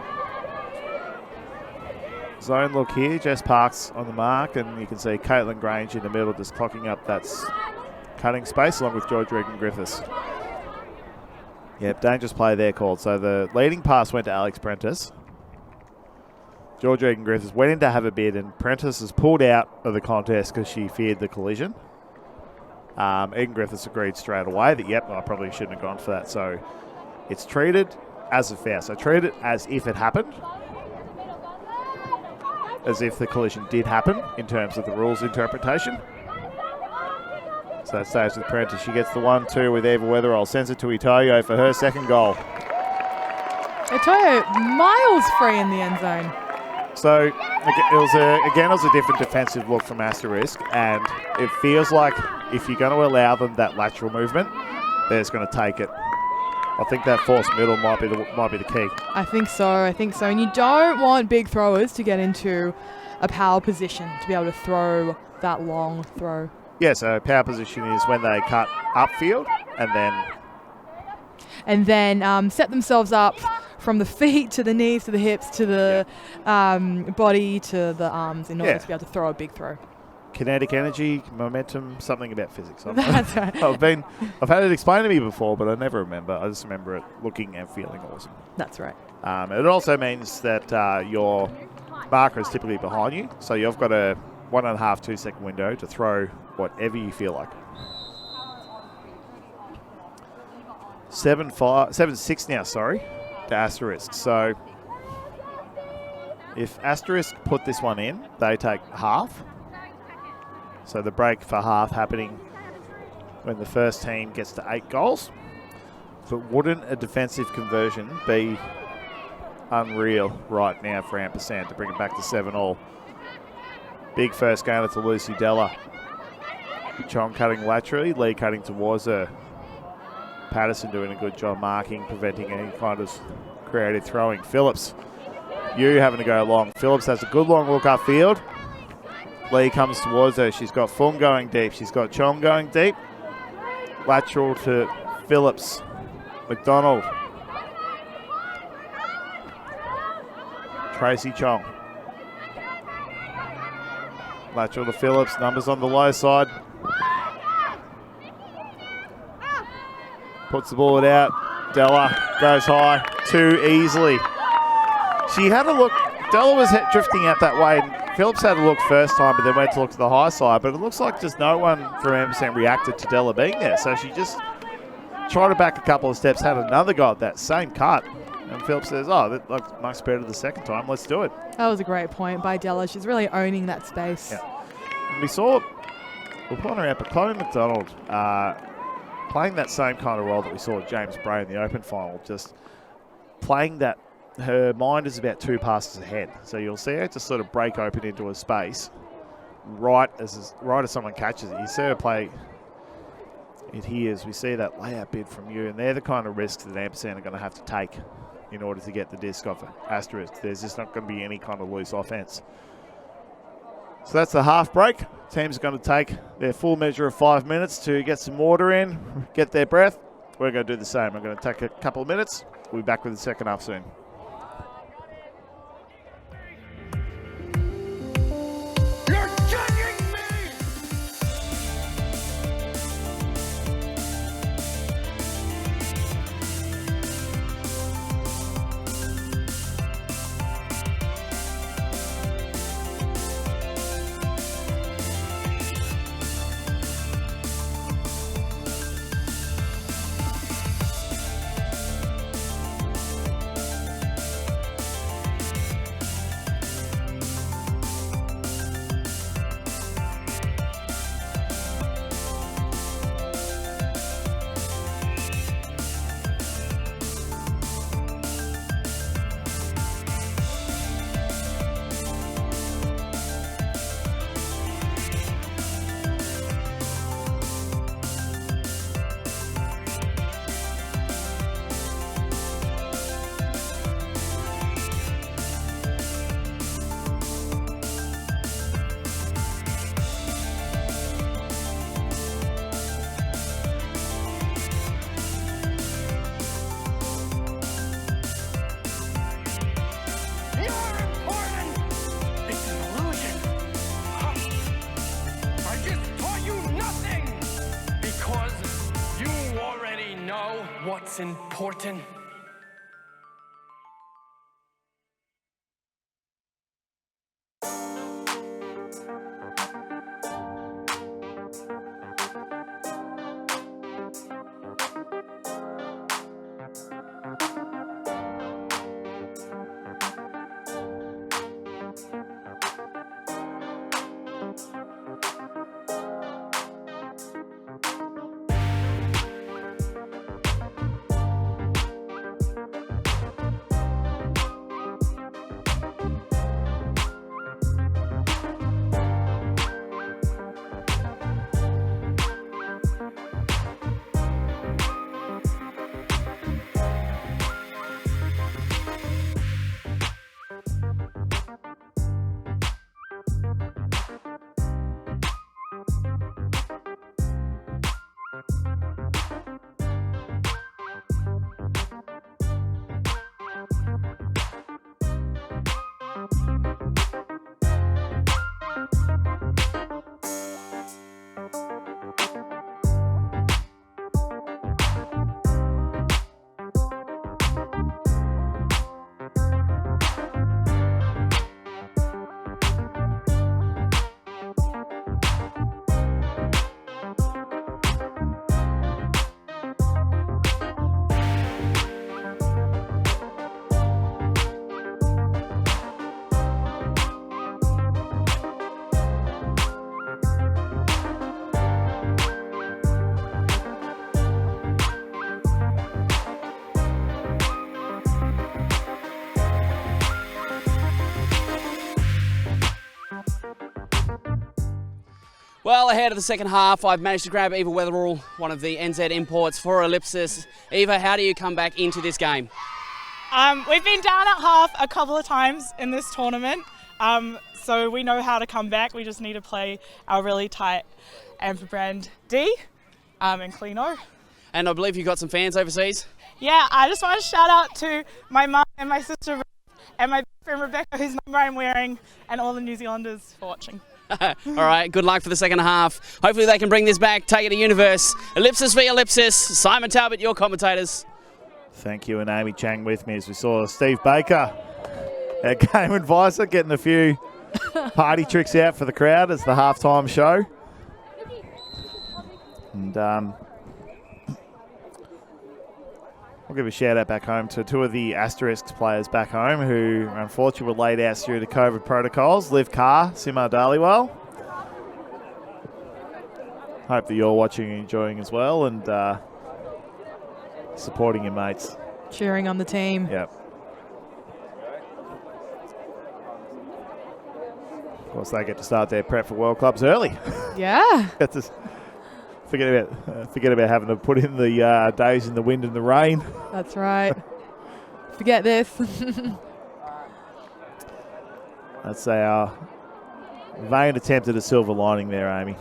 Zone look here, Jess Parks on the mark, and you can see Caitlin Grange in the middle just clocking up that cutting space along with George Regan Griffiths. Yep, dangerous play there called. So the leading pass went to Alex Prentice. George Regan Griffiths went in to have a bid, and Prentice has pulled out of the contest because she feared the collision. Egan Griffiths agreed straight away that, yep, I probably shouldn't have gone for that. So it's treated as a foul. So treat it as if it happened, as if the collision did happen in terms of the rules interpretation. So that stays with Prentice. She gets the 1-2 with Eva Weatherall. Sends it to Itoyo for her second goal. Itoyo miles free in the end zone. So it was a different defensive look from Asterisk, and it feels like if you're going to allow them that lateral movement, they're just going to take it. I think that forced middle might be the key. I think so. And you don't want big throwers to get into a power position to be able to throw that long throw. Yeah, so power position is when they cut upfield and then set themselves up from the feet to the knees to the hips to the body to the arms in order to be able to throw a big throw. Kinetic energy, momentum, something about physics. That's right. I've had it explained to me before, but I never remember. I just remember it looking and feeling awesome. That's right. It also means that your marker is typically behind you, so you've got a 1.5, 2 second window to throw whatever you feel like. 7-6 now, sorry, to Asterisk. So if Asterisk put this one in, they take half. So the break for half happening when the first team gets to 8 goals. But wouldn't a defensive conversion be unreal right now for Ampersand to bring it back to 7-all? Big first gainer to Lucy Della. Chong cutting laterally, Lee cutting towards her. Patterson doing a good job marking, preventing any kind of creative throwing. Phillips, you having to go long. Phillips has a good long look upfield. Lee comes towards her. She's got Fung going deep. She's got Chong going deep. Lateral to Phillips. McDonald. Tracy Chong. Lateral to Phillips. Numbers on the low side. Puts the ball out. Della goes high too easily. She had a look. Della was drifting out that way. And Phillips had a look first time, but then went to look to the high side. But it looks like just no one from Ampersand reacted to Della being there. So she just tried to back a couple of steps, had another go at that same cut. And Phillips says, oh, that looks much better the second time. Let's do it. That was a great point by Della. She's really owning that space. Yeah. And we saw, we'll point her out, but Chloe McDonald playing that same kind of role that we saw James Bray in the Open final, just playing that. Her mind is about 2 passes ahead. So you'll see her just sort of break open into a space right as someone catches it. You see her play it here as we see that layout bid from you, and they're the kind of risks that Ampersand are going to have to take in order to get the disc off Asterisk. There's just not going to be any kind of loose offense. So that's the half break. Teams are going to take their full measure of 5 minutes to get some water in, get their breath. We're going to do the same. I'm going to take a couple of minutes. We'll be back with the second half soon. What's important? Well, ahead of the second half, I've managed to grab Eva Weatherall, one of the NZ imports for Ellipsis. Eva, how do you come back into this game? We've been down at half a couple of times in this tournament, so we know how to come back. We just need to play our really tight Ampersand D and Clino. And I believe you've got some fans overseas? Yeah, I just want to shout out to my mum and my sister and my friend Rebecca, whose number I'm wearing, and all the New Zealanders for watching. All right, good luck for the second half. Hopefully they can bring this back, take it to Universe. Ellipsis v Ellipsis. Simon Talbot, your commentators. Thank you, and Amy Chang with me as we saw Steve Baker, our game advisor, getting a few party tricks out for the crowd as the halftime show. And we'll give a shout out back home to two of the Asterisks players back home who unfortunately were laid out due to COVID protocols. Liv Carr, Simar Dhaliwal. Hope that you're watching and enjoying as well, and supporting your mates. Cheering on the team. Yep. Of course, they get to start their prep for World Clubs early. Yeah. Forget about having to put in the days in the wind and the rain. That's right. Forget this. That's our vain attempt at a silver lining there, Amy.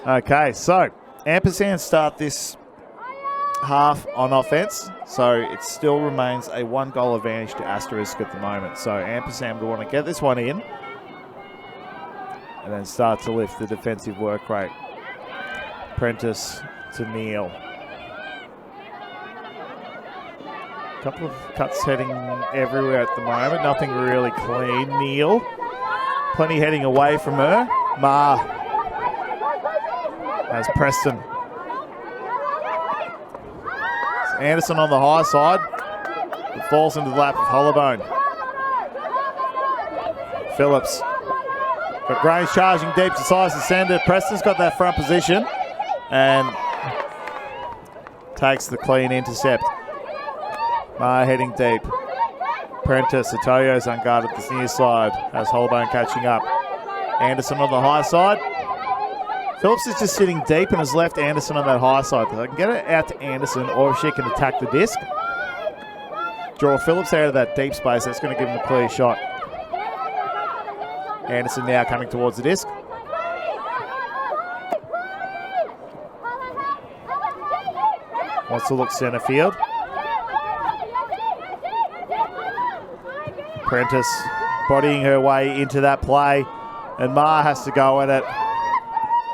Okay, so Ampersand start this half on offense, so it still remains a 1-goal advantage to Asterisk at the moment. So Ampersand will want to get this one in and then start to lift the defensive work rate. Prentice to Neil. Couple of cuts heading everywhere at the moment, nothing really clean. Neil, plenty heading away from her. Ma has Preston. Anderson on the high side. It falls into the lap of Hollowbone. Phillips. Got Grange charging deep, decides to send it. Preston's got that front position and takes the clean intercept. Ma heading deep. Prentice, Atoyo's unguarded this near side as Hollowbone catching up. Anderson on the high side. Phillips is just sitting deep and has left Anderson on that high side. So I can get it out to Anderson, or if she can attack the disc, draw Phillips out of that deep space. That's going to give him a clear shot. Anderson now coming towards the disc. Wants to look centre field. Prentice bodying her way into that play, and Ma has to go at it.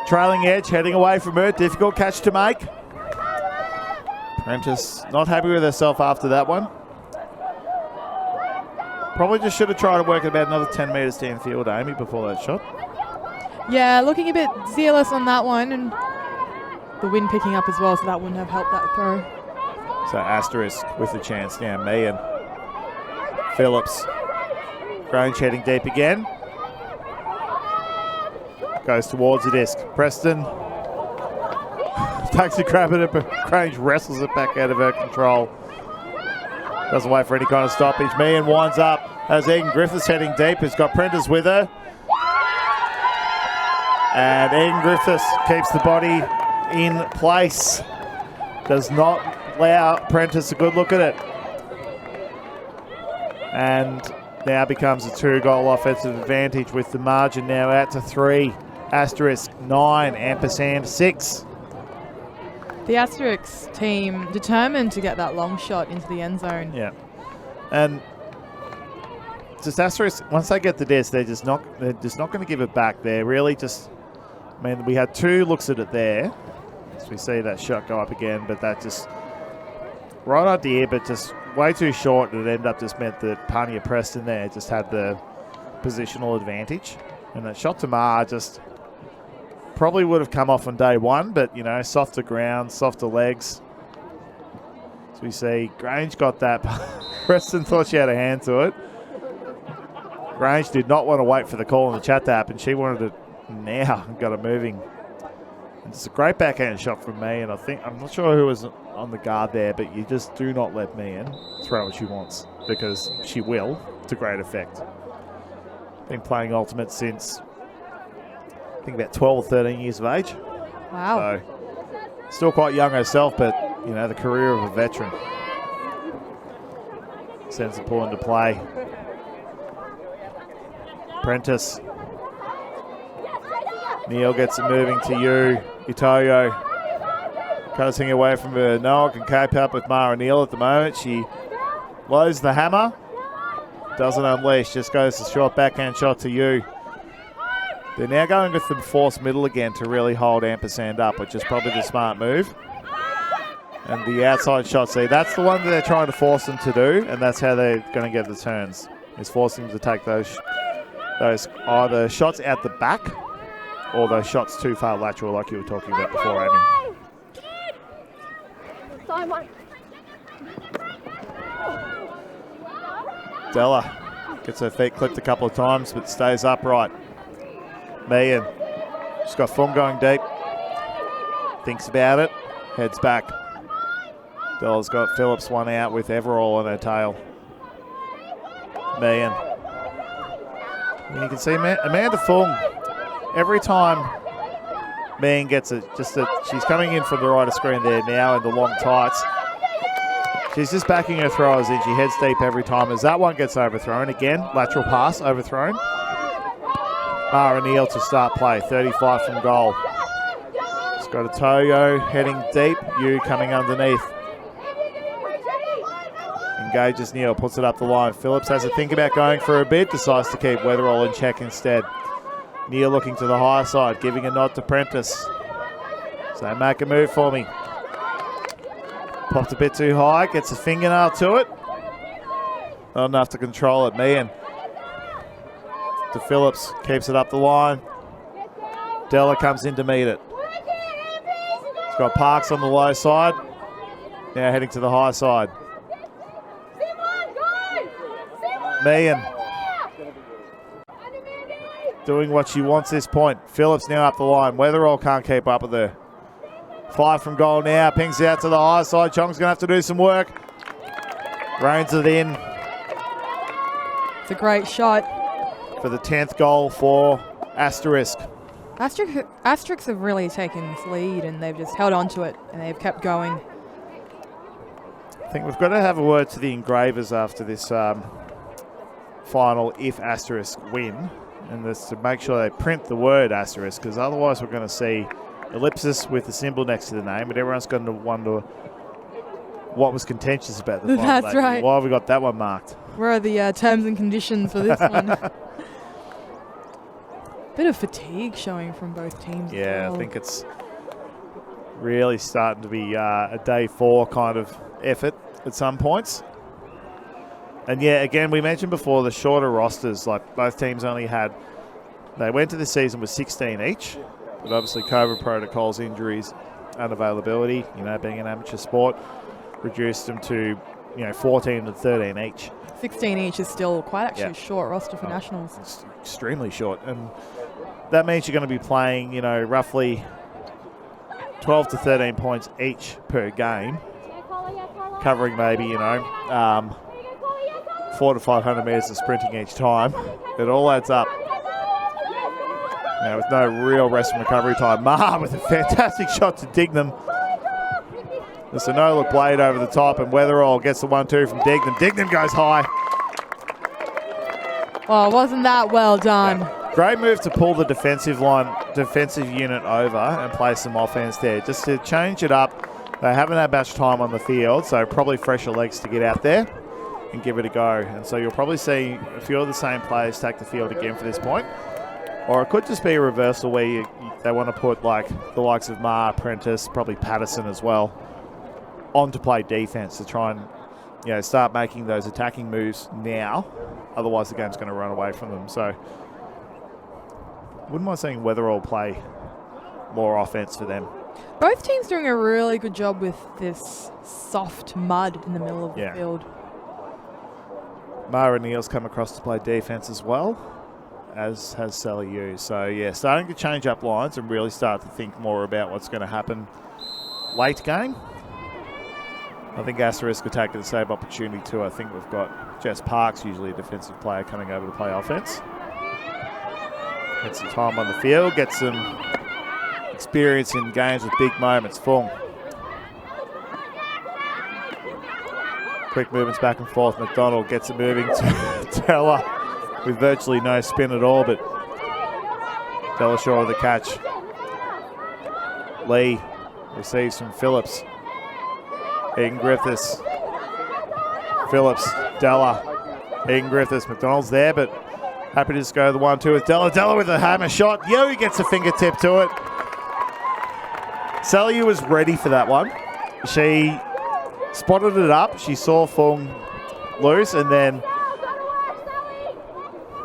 Trailing edge, heading away from her. Difficult catch to make. Prentice not happy with herself after that one. Probably just should have tried to work about another 10 metres downfield, Amy, before that shot. Yeah, looking a bit zealous on that one, and the wind picking up as well, so that wouldn't have helped that throw. So Asterisk with the chance now. Meehan. Phillips. Grange heading deep again. Goes towards the disc. Preston takes a grab at it, but Grange wrestles it back out of her control. Doesn't wait for any kind of stoppage. Meehan winds up as Egan Griffiths heading deep. Has got Prentice with her. And Egan Griffiths keeps the body in place. Does not allow Prentice a good look at it. And now becomes a 2-goal offensive advantage with the margin now out to 3. Asterisk 9, Ampersand 6. The Asterisk team determined to get that long shot into the end zone. Yeah. And just Asterisk, once they get the disc, they're just not going to give it back. They're really just, I mean, we had 2 looks at it there. So we see that shot go up again, but that just, right idea, but just way too short, and it ended up just meant that Pania Preston there just had the positional advantage. And that shot to Ma just probably would have come off on day one, but, you know, softer ground, softer legs. So we see Grange got that. Preston thought she had a hand to it. Grange did not want to wait for the call in the chat to happen. She wanted it now and got it moving. And it's a great backhand shot from me, and I'm not sure who was on the guard there, but you just do not let Meehan throw what she wants, because she will to great effect. Been playing Ultimate since think about 12 or 13 years of age. Wow. So still quite young herself, but you know, the career of a veteran. Sends the ball into play. Prentice. Neil gets it moving to you. Itoyo. Cutting away from her. Noah can cope up with Mara Neal at the moment. She blows the hammer. Doesn't unleash. Just goes a short backhand shot to you. They're now going with the forced middle again to really hold Ampersand up, which is probably the smart move. And the outside shot, see, that's the one that they're trying to force them to do, and that's how they're going to get the turns, is forcing them to take those either shots out the back or those shots too far lateral like you were talking about before, Amy. Della gets her feet clipped a couple of times but stays upright. Meehan, she's got Fung going deep. Thinks about it, heads back. Della's got Phillips one out with Everall on her tail. Meehan. And you can see Amanda Fung, every time Meehan gets it, she's coming in from the right of screen there now in the long tights. She's just backing her throwers in. She heads deep every time as that one gets overthrown. Again, lateral pass overthrown. Mara Neal to start play, 35 from goal. She's got a Toyo heading deep, you coming underneath. Engages Neal, puts it up the line. Phillips has a think about going for a bid, decides to keep Weatherall in check instead. Neal looking to the higher side, giving a nod to Prentice. So make a move for me. Popped a bit too high, gets a fingernail to it. Not enough to control it. Meehan to Phillips, keeps it up the line. Della comes in to meet it. He's got Parks on the low side. Now heading to the high side. Meehan doing what she wants this point. Phillips now up the line. Weatherall can't keep up with her. 5 from goal now. Pings out to the high side. Chong's going to have to do some work. Reins it in. It's a great shot. For the 10th goal for Asterisk. Asterix have really taken this lead and they've just held on to it and they've kept going. I think we've got to have a word to the engravers after this final if Asterisk win. And that's to make sure they print the word Asterisk, because otherwise we're going to see ellipsis with the symbol next to the name, and everyone's going to wonder what was contentious about the final. That's right. Why have we got that one marked? Where are the terms and conditions for this one? Bit of fatigue showing from both teams. Yeah, as well. I think it's really starting to be a day 4 kind of effort at some points. And yeah, again, we mentioned before the shorter rosters, like both teams only had, they went to the season with 16 each, but obviously COVID protocols, injuries, unavailability, being an amateur sport, reduced them to, 14 and 13 each. 16 each is still quite actually a short roster for nationals. It's extremely short. And that means you're going to be playing, roughly 12 to 13 points each per game, covering maybe, 400 to 500 metres of sprinting each time. It all adds up. With no real rest and recovery time. Maher with a fantastic shot to Dignam. There's a no-look blade over the top, and Weatherall gets the 1-2 from Dignam. Dignam goes high. Well, wasn't that well done? Yeah. Great move to pull the defensive unit over and play some offense there, just to change it up. They haven't had much time on the field, so probably fresher legs to get out there and give it a go. And so you'll probably see a few of the same players take the field again for this point. Or it could just be a reversal where they want to put like the likes of Maher, Prentice, probably Patterson as well, on to play defense to try and start making those attacking moves now. Otherwise the game's going to run away from them. So wouldn't mind seeing Weatherall play more offense for them. Both teams doing a really good job with this soft mud in the middle of the field. Mara Neal's come across to play defense as well, as has Sally Yu. So yeah, starting to change up lines and really start to think more about what's going to happen late game. I think Asterisk will take the same opportunity too. I think we've got Jess Parks, usually a defensive player, coming over to play offense. Gets some time on the field, gets some experience in games with big moments. Fung. Quick movements back and forth. McDonald gets it moving to Teller with virtually no spin at all, but Teller short of the catch. Lee receives from Phillips. Egan Griffiths. Phillips. Della. Egan Griffiths. McDonald's there, but happy to just go the 1-2 with Della. Della with a hammer shot. Yo gets a fingertip to it. Saliu was ready for that one. She spotted it up. She saw Fung loose, and then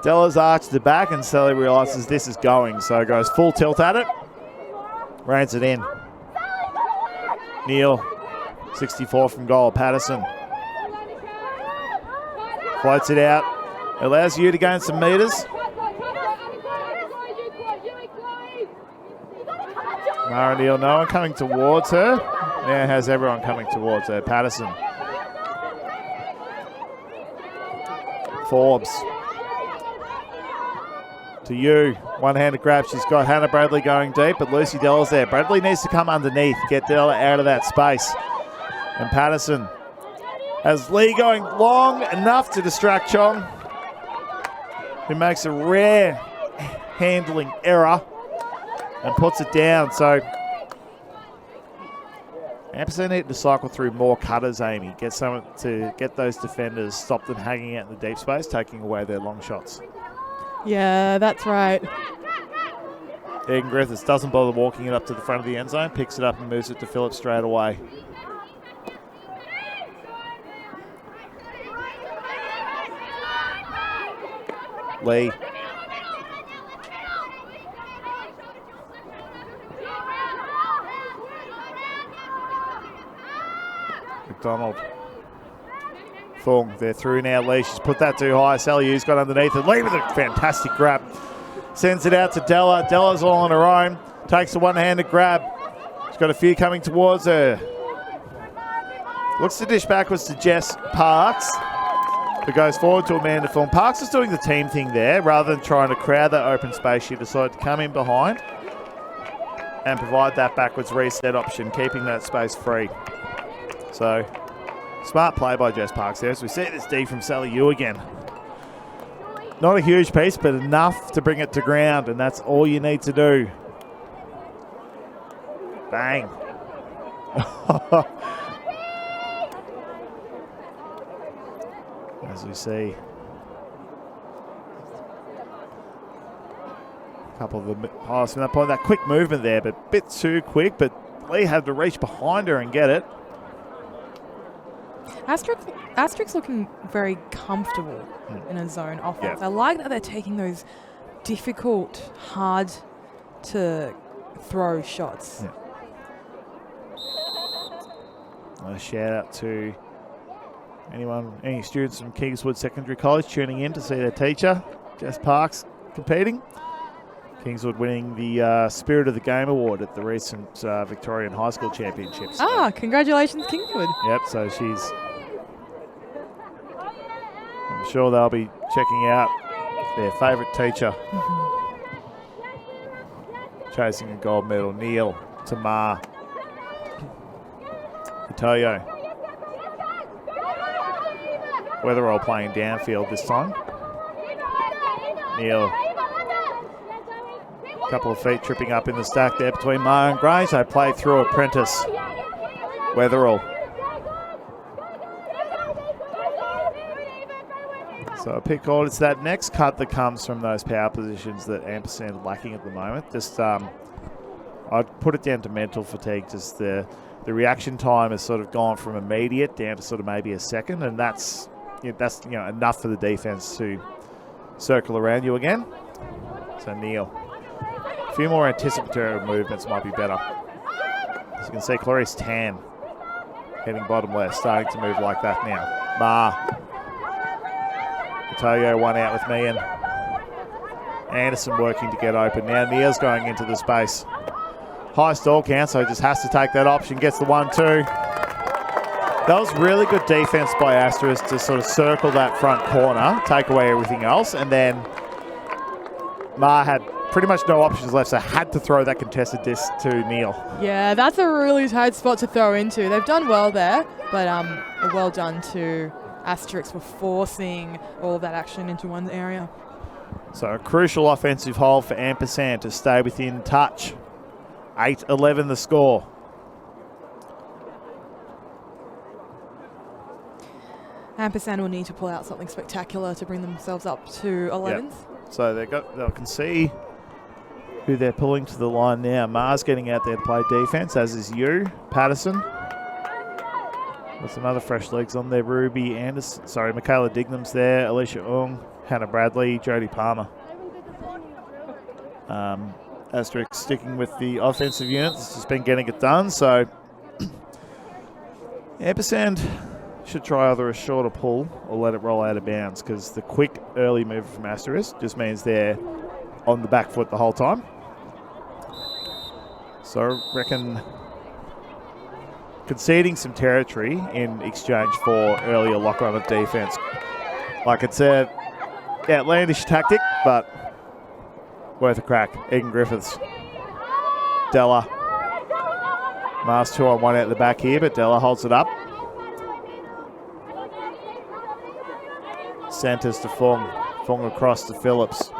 Della's arched it back, and Sally realises this is going, so goes full tilt at it. Reins it in. Neal, 64 from goal. Patterson floats it out. Allows you to gain some metres. Mara Neal, no one coming towards her. Now has everyone coming towards her. Patterson. Forbes. To you. One-handed grab. She's got Hannah Bradley going deep, but Lucy Della's there. Bradley needs to come underneath, get Della out of that space. And Patterson has Lee going long enough to distract Chong, who makes a rare handling error and puts it down. So Ampersand need to cycle through more cutters, Amy. Get someone to get those defenders, stop them hanging out in the deep space, taking away their long shots. Yeah, that's right. Egan Griffiths doesn't bother walking it up to the front of the end zone, picks it up and moves it to Phillips straight away. Lee. McDonald. Fung, they're through now. Lee, she's put that too high. Saliu's got underneath it. Lee with a fantastic grab. Sends it out to Della. Della's all on her own. Takes a one-handed grab. She's got a few coming towards her. Looks to dish backwards to Jess Parks, who goes forward to Amanda Fung. Parks is doing the team thing there. Rather than trying to crowd that open space, she decided to come in behind and provide that backwards reset option, keeping that space free. So, smart play by Jess Parks there. So we see this D from Sally Yu again. Not a huge piece, but enough to bring it to ground, and that's all you need to do. Bang. As we see, a couple of the pilots from that point. That quick movement there, but a bit too quick, but Lee had to reach behind her and get it. Asterisk looking very comfortable in a zone offense. Yeah. I like that they're taking those difficult, hard to throw shots. Yeah. A shout out to any students from Kingswood Secondary College tuning in to see their teacher, Jess Parks, competing. Kingswood winning the Spirit of the Game Award at the recent Victorian High School Championships. Ah, congratulations, Kingswood. Yep, so I'm sure they'll be checking out their favourite teacher. Chasing a gold medal. Neal, Tamar, Kayo. Weatherall playing downfield this time. Neal, a couple of feet tripping up in the stack there between Mar and Grange. They play through Apprentice. Weatherall. So a pick called. It's that next cut that comes from those power positions that Ampersand are lacking at the moment. Just I'd put it down to mental fatigue. Just the reaction time has sort of gone from immediate down to sort of maybe a second, and that's enough for the defense to circle around you again. So Neal, a few more anticipatory movements might be better. As you can see, Clarice Tan heading bottom left, starting to move like that now. Ma. Kayo one out with me, and Anderson working to get open. Now Neal's going into the space. High stall count, so he just has to take that option. Gets the 1-2. That was really good defense by Asterisk to sort of circle that front corner, take away everything else, and then Ma had pretty much no options left, so had to throw that contested disc to Neil. Yeah, that's a really tight spot to throw into. They've done well there, but well done to Asterisk for forcing all of that action into one area. So a crucial offensive hold for Ampersand to stay within touch. 8-11 the score. Ampersand will need to pull out something spectacular to bring themselves up to 11th. Yep. So they can see who they're pulling to the line now. Mars getting out there to play defense, as is you, Patterson. With some other fresh legs on there. Ruby Anderson, Michaela Dignam's there, Alicia Ung, Hannah Bradley, Jodie Palmer. Asterisk sticking with the offensive unit. It's just been getting it done. So Ampersand should try either a shorter pull or let it roll out of bounds, because the quick early move from Asterisk just means they're on the back foot the whole time. So I reckon conceding some territory in exchange for earlier lock-on of defense. Like, it's a outlandish tactic, but worth a crack. Egan Griffiths. Della. Mars 2-on-1 out the back here, but Della holds it up. Centers to Fung. Fung across to Phillips.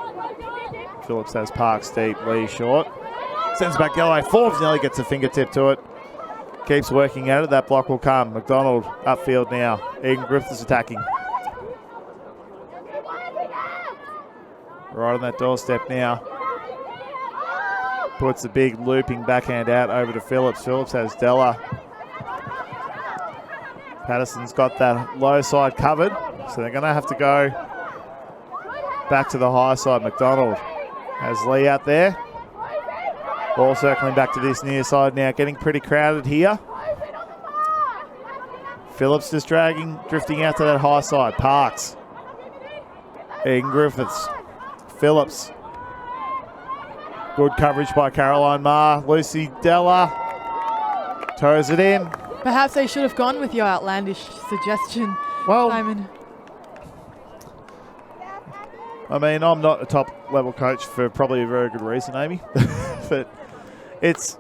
Phillips has Parks deep, Lee short. Sends back the other way. Forbes nearly gets a fingertip to it. Keeps working at it. That block will come. McDonald upfield now. Egan Griffiths attacking. Right on that doorstep now. Puts the big looping backhand out over to Phillips. Phillips has Della. Patterson's got that low side covered, so they're going to have to go back to the high side. McDonald has Lee out there. Ball circling back to this near side now, getting pretty crowded here. Phillips just drifting out to that high side. Parks. Egan Griffiths. Phillips. Good coverage by Caroline Marr. Lucy Della toes it in. Perhaps they should have gone with your outlandish suggestion, well, Simon. I mean, I'm not a top-level coach for probably a very good reason, Amy. But it's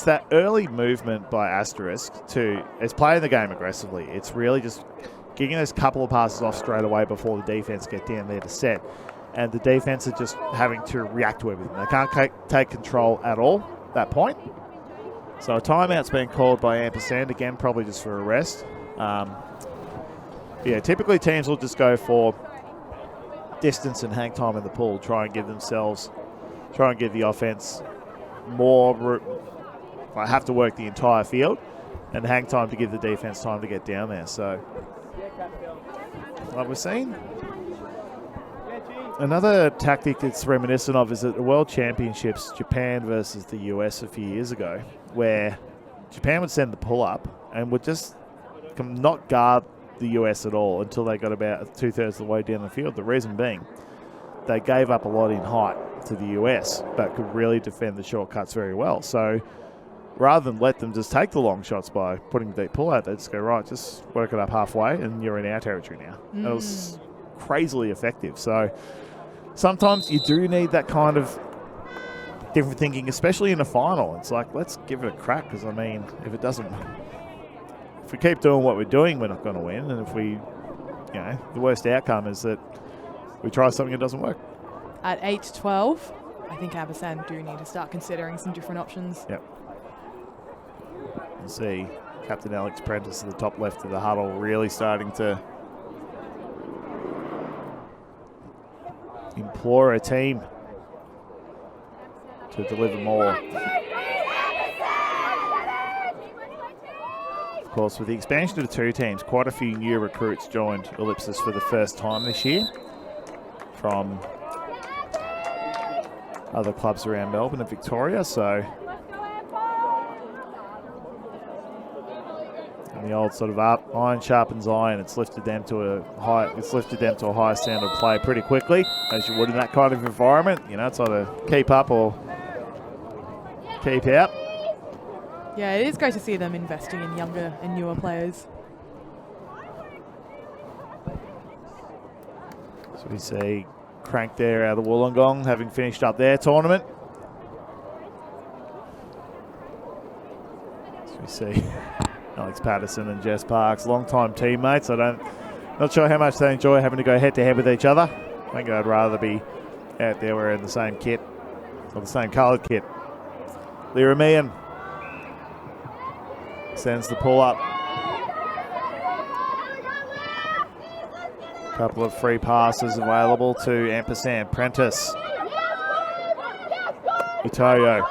that early movement by Asterisk it's playing the game aggressively. It's really just getting those couple of passes off straight away before the defense get down there to set. And the defense is just having to react to everything. They can't take control at all at that point. So a timeout's been called by Ampersand, again, probably just for a rest. Typically teams will just go for distance and hang time in the pool, try and give the offense more. I have to work the entire field and hang time to give the defense time to get down there. So, like we're seeing, another tactic it's reminiscent of is at the World Championships, Japan versus the US a few years ago, where Japan would send the pull-up and would just not guard the US at all until they got about 2/3 of the way down the field. The reason being, they gave up a lot in height to the US, but could really defend the shortcuts very well. So rather than let them just take the long shots by putting the deep pull-out, they just go, right, just work it up halfway and you're in our territory now. That was crazily effective. So sometimes you do need that kind of different thinking, especially in a final. It's like, let's give it a crack, because, I mean, if we keep doing what we're doing, we're not going to win. And if the worst outcome is that we try something that doesn't work. At 8-12, I think Ampersand do need to start considering some different options. Yep. You see Captain Alex Prentice at the top left of the huddle really starting to implore a team to deliver more. Of course, with the expansion of the two teams, quite a few new recruits joined Ellipsis for the first time this year from other clubs around Melbourne and Victoria. So, and the old sort of iron sharpens iron. It's lifted them to a higher standard of play pretty quickly, as you would in that kind of environment. It's either keep up or keep out. Yeah, it is great to see them investing in younger and newer players. So we see crank there out of Wollongong, having finished up their tournament. As we see Alex Patterson and Jess Parks, long-time teammates. Not sure how much they enjoy having to go head-to-head with each other. I think I'd rather be out there wearing the same kit, or the same coloured kit. Liramian sends the pull-up. Couple of free passes available to Ampersand. Prentice. Itoyo.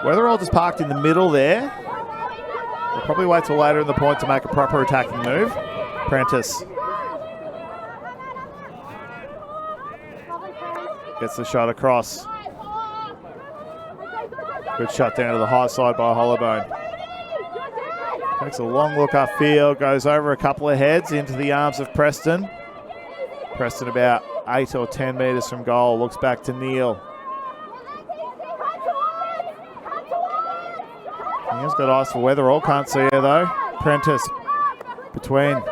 Weatherall just parked in the middle there. They'll probably wait till later in the point to make a proper attacking move. Prentice. Gets the shot across. Good shot down to the high side by Hollowbone. Takes a long look upfield, goes over a couple of heads into the arms of Preston. Preston about 8 or 10 metres from goal, looks back to Neil. Neil's got eyes for Weatherall, can't see her though. Prentice between.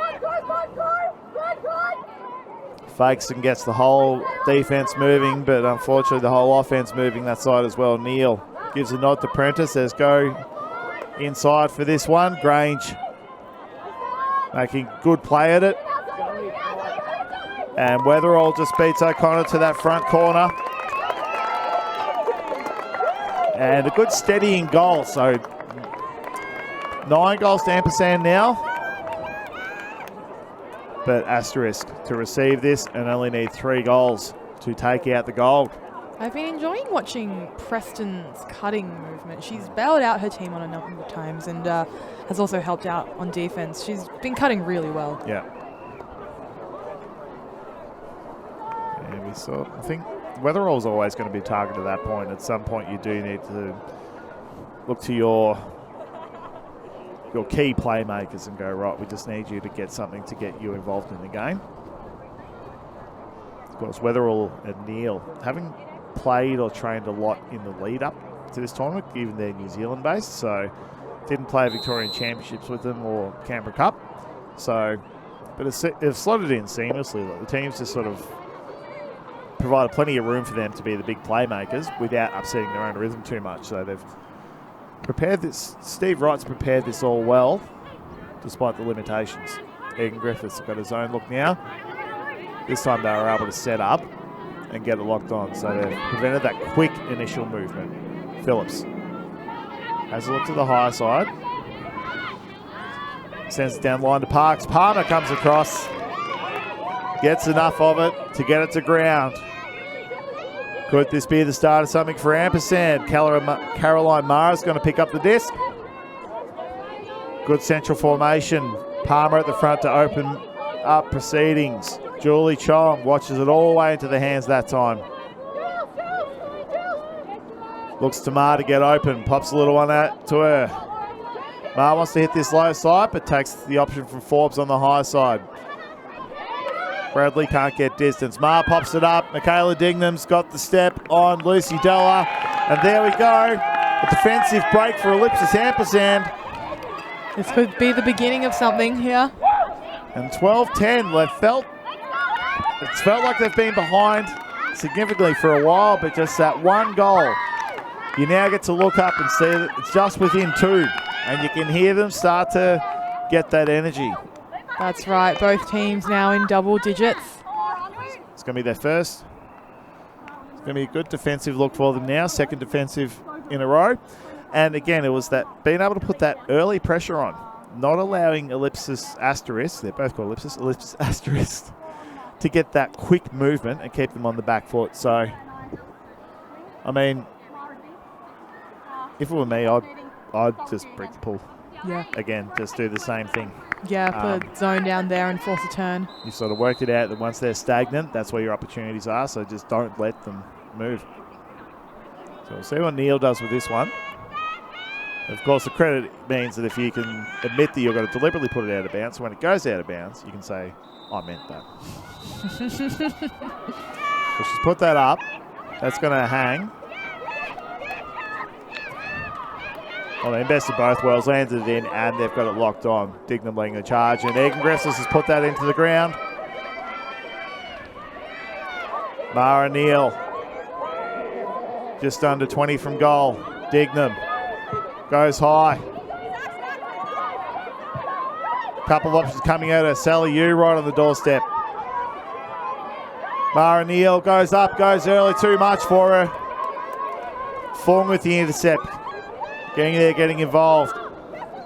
Fakes and gets the whole defence moving, but unfortunately the whole offence moving that side as well. Neil gives a nod to Prentice, says go inside for this one. Grange making good play at it. And Weatherall just beats O'Connor to that front corner. And a good steadying goal. So 9 goals to Ampersand now. But Asterisk to receive this and only need 3 goals to take out the gold. I've been enjoying watching Preston's cutting movement. She's bailed out her team on a number of times and has also helped out on defense. She's been cutting really well. Yeah. And we saw, I think Weatherall's always going to be targeted at that point. At some point you do need to look to your key playmakers and go, right, we just need you to get something to get you involved in the game. Of course, Weatherall and Neil, having played or trained a lot in the lead up to this tournament, even they're New Zealand based, so didn't play Victorian Championships with them or Canberra Cup. So, but it's slotted in seamlessly. Like, the teams just sort of provided plenty of room for them to be the big playmakers without upsetting their own rhythm too much. So they've prepared this. Steve Wright's prepared this all well, despite the limitations. Egan Griffiths got his own look now. This time they were able to set up and get it locked on, so they've prevented that quick initial movement. Phillips has a look to the high side. Sends it down the line to Parks. Palmer comes across. Gets enough of it to get it to ground. Could this be the start of something for Ampersand? Caroline Mara's going to pick up the disc. Good central formation. Palmer at the front to open up proceedings. Julie Chong watches it all the way into the hands that time. Looks to Ma to get open. Pops a little one out to her. Ma wants to hit this low side, but takes the option from Forbes on the high side. Bradley can't get distance. Ma pops it up. Michaela Dighnam's got the step on Lucy Della. And there we go. A defensive break for Ellipsis Ampersand. This could be the beginning of something here. And 12-10. It's felt like they've been behind significantly for a while, but just that one goal, you now get to look up and see that it's just within 2, and you can hear them start to get that energy. That's right, both teams now in double digits. It's going to be their first. It's going to be a good defensive look for them now, second defensive in a row. And again, it was that being able to put that early pressure on, not allowing Ellipsis Asterisk, they're both called Ellipsis Asterisk, to get that quick movement and keep them on the back foot. So, I mean, if it were me, I'd just break the pull. Yeah. Again, just do the same thing. Yeah, put a zone down there and force a turn. You sort of worked it out that once they're stagnant, that's where your opportunities are, so just don't let them move. So we'll see what Neil does with this one. Of course, the credit means that if you can admit that you're going to deliberately put it out of bounds, when it goes out of bounds, you can say, I meant that. So she's put that up. That's going to hang. Well, they best of both worlds, landed it in, and they've got it locked on. Dignam leading the charge, and Egan Griffiths has put that into the ground. Mara Neal. Just under 20 from goal. Dignam goes high. Couple of options coming out of Sally Yu right on the doorstep. Mara Neal goes up, goes early, too much for her. Fong with the intercept. Getting there, getting involved.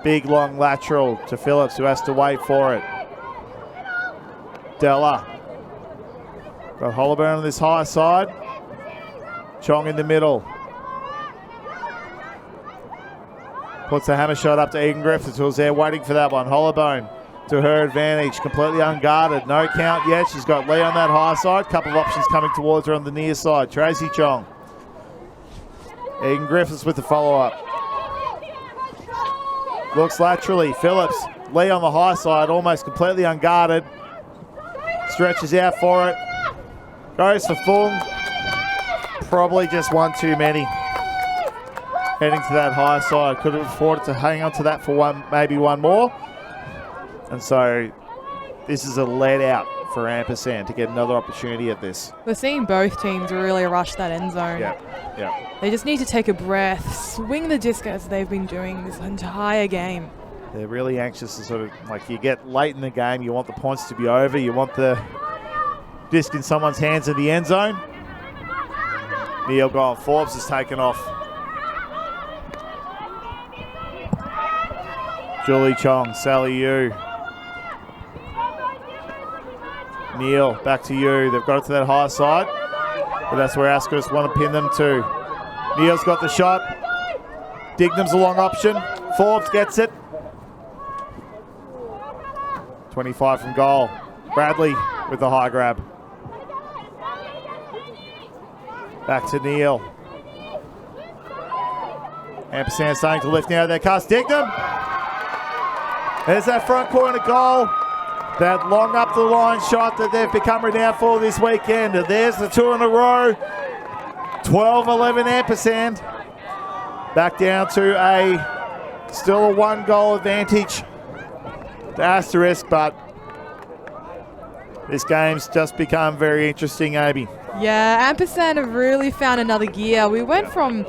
Big long lateral to Phillips, who has to wait for it. Della. Got Holliburn on this high side. Chong in the middle. Puts the hammer shot up to Egan Griffiths, who was there waiting for that one. Hollowbone to her advantage, completely unguarded. No count yet. She's got Lee on that high side. Couple of options coming towards her on the near side. Tracy Chong. Egan Griffiths with the follow-up. Looks laterally. Phillips. Lee on the high side, almost completely unguarded. Stretches out for it. Goes for Fung. Probably just one too many. Heading to that high side. Could have afforded to hang on to that for one, maybe one more. And so this is a let out for Ampersand to get another opportunity at this. We're seeing both teams really rush that end zone. Yeah. They just need to take a breath, swing the disc as they've been doing this entire game. They're really anxious to sort of, like, you get late in the game, you want the points to be over, you want the disc in someone's hands in the end zone. Neil gone. Forbes has taken off. Julie Chong, Sally Yu. Neil, back to you. They've got it to that high side, but that's where Asterisk want to pin them to. Neil's got the shot. Dignam's a long option. Forbes gets it. 25 from goal. Bradley with the high grab. Back to Neil. Ampersand starting to lift now. There comes Dignam. There's that front corner goal. That long up the line shot that they've become renowned for this weekend. And there's the two in a row. 12-11 Ampersand. Back down to still a 1-goal advantage to Asterisk, but this game's just become very interesting, Abby. Yeah, Ampersand have really found another gear. We went from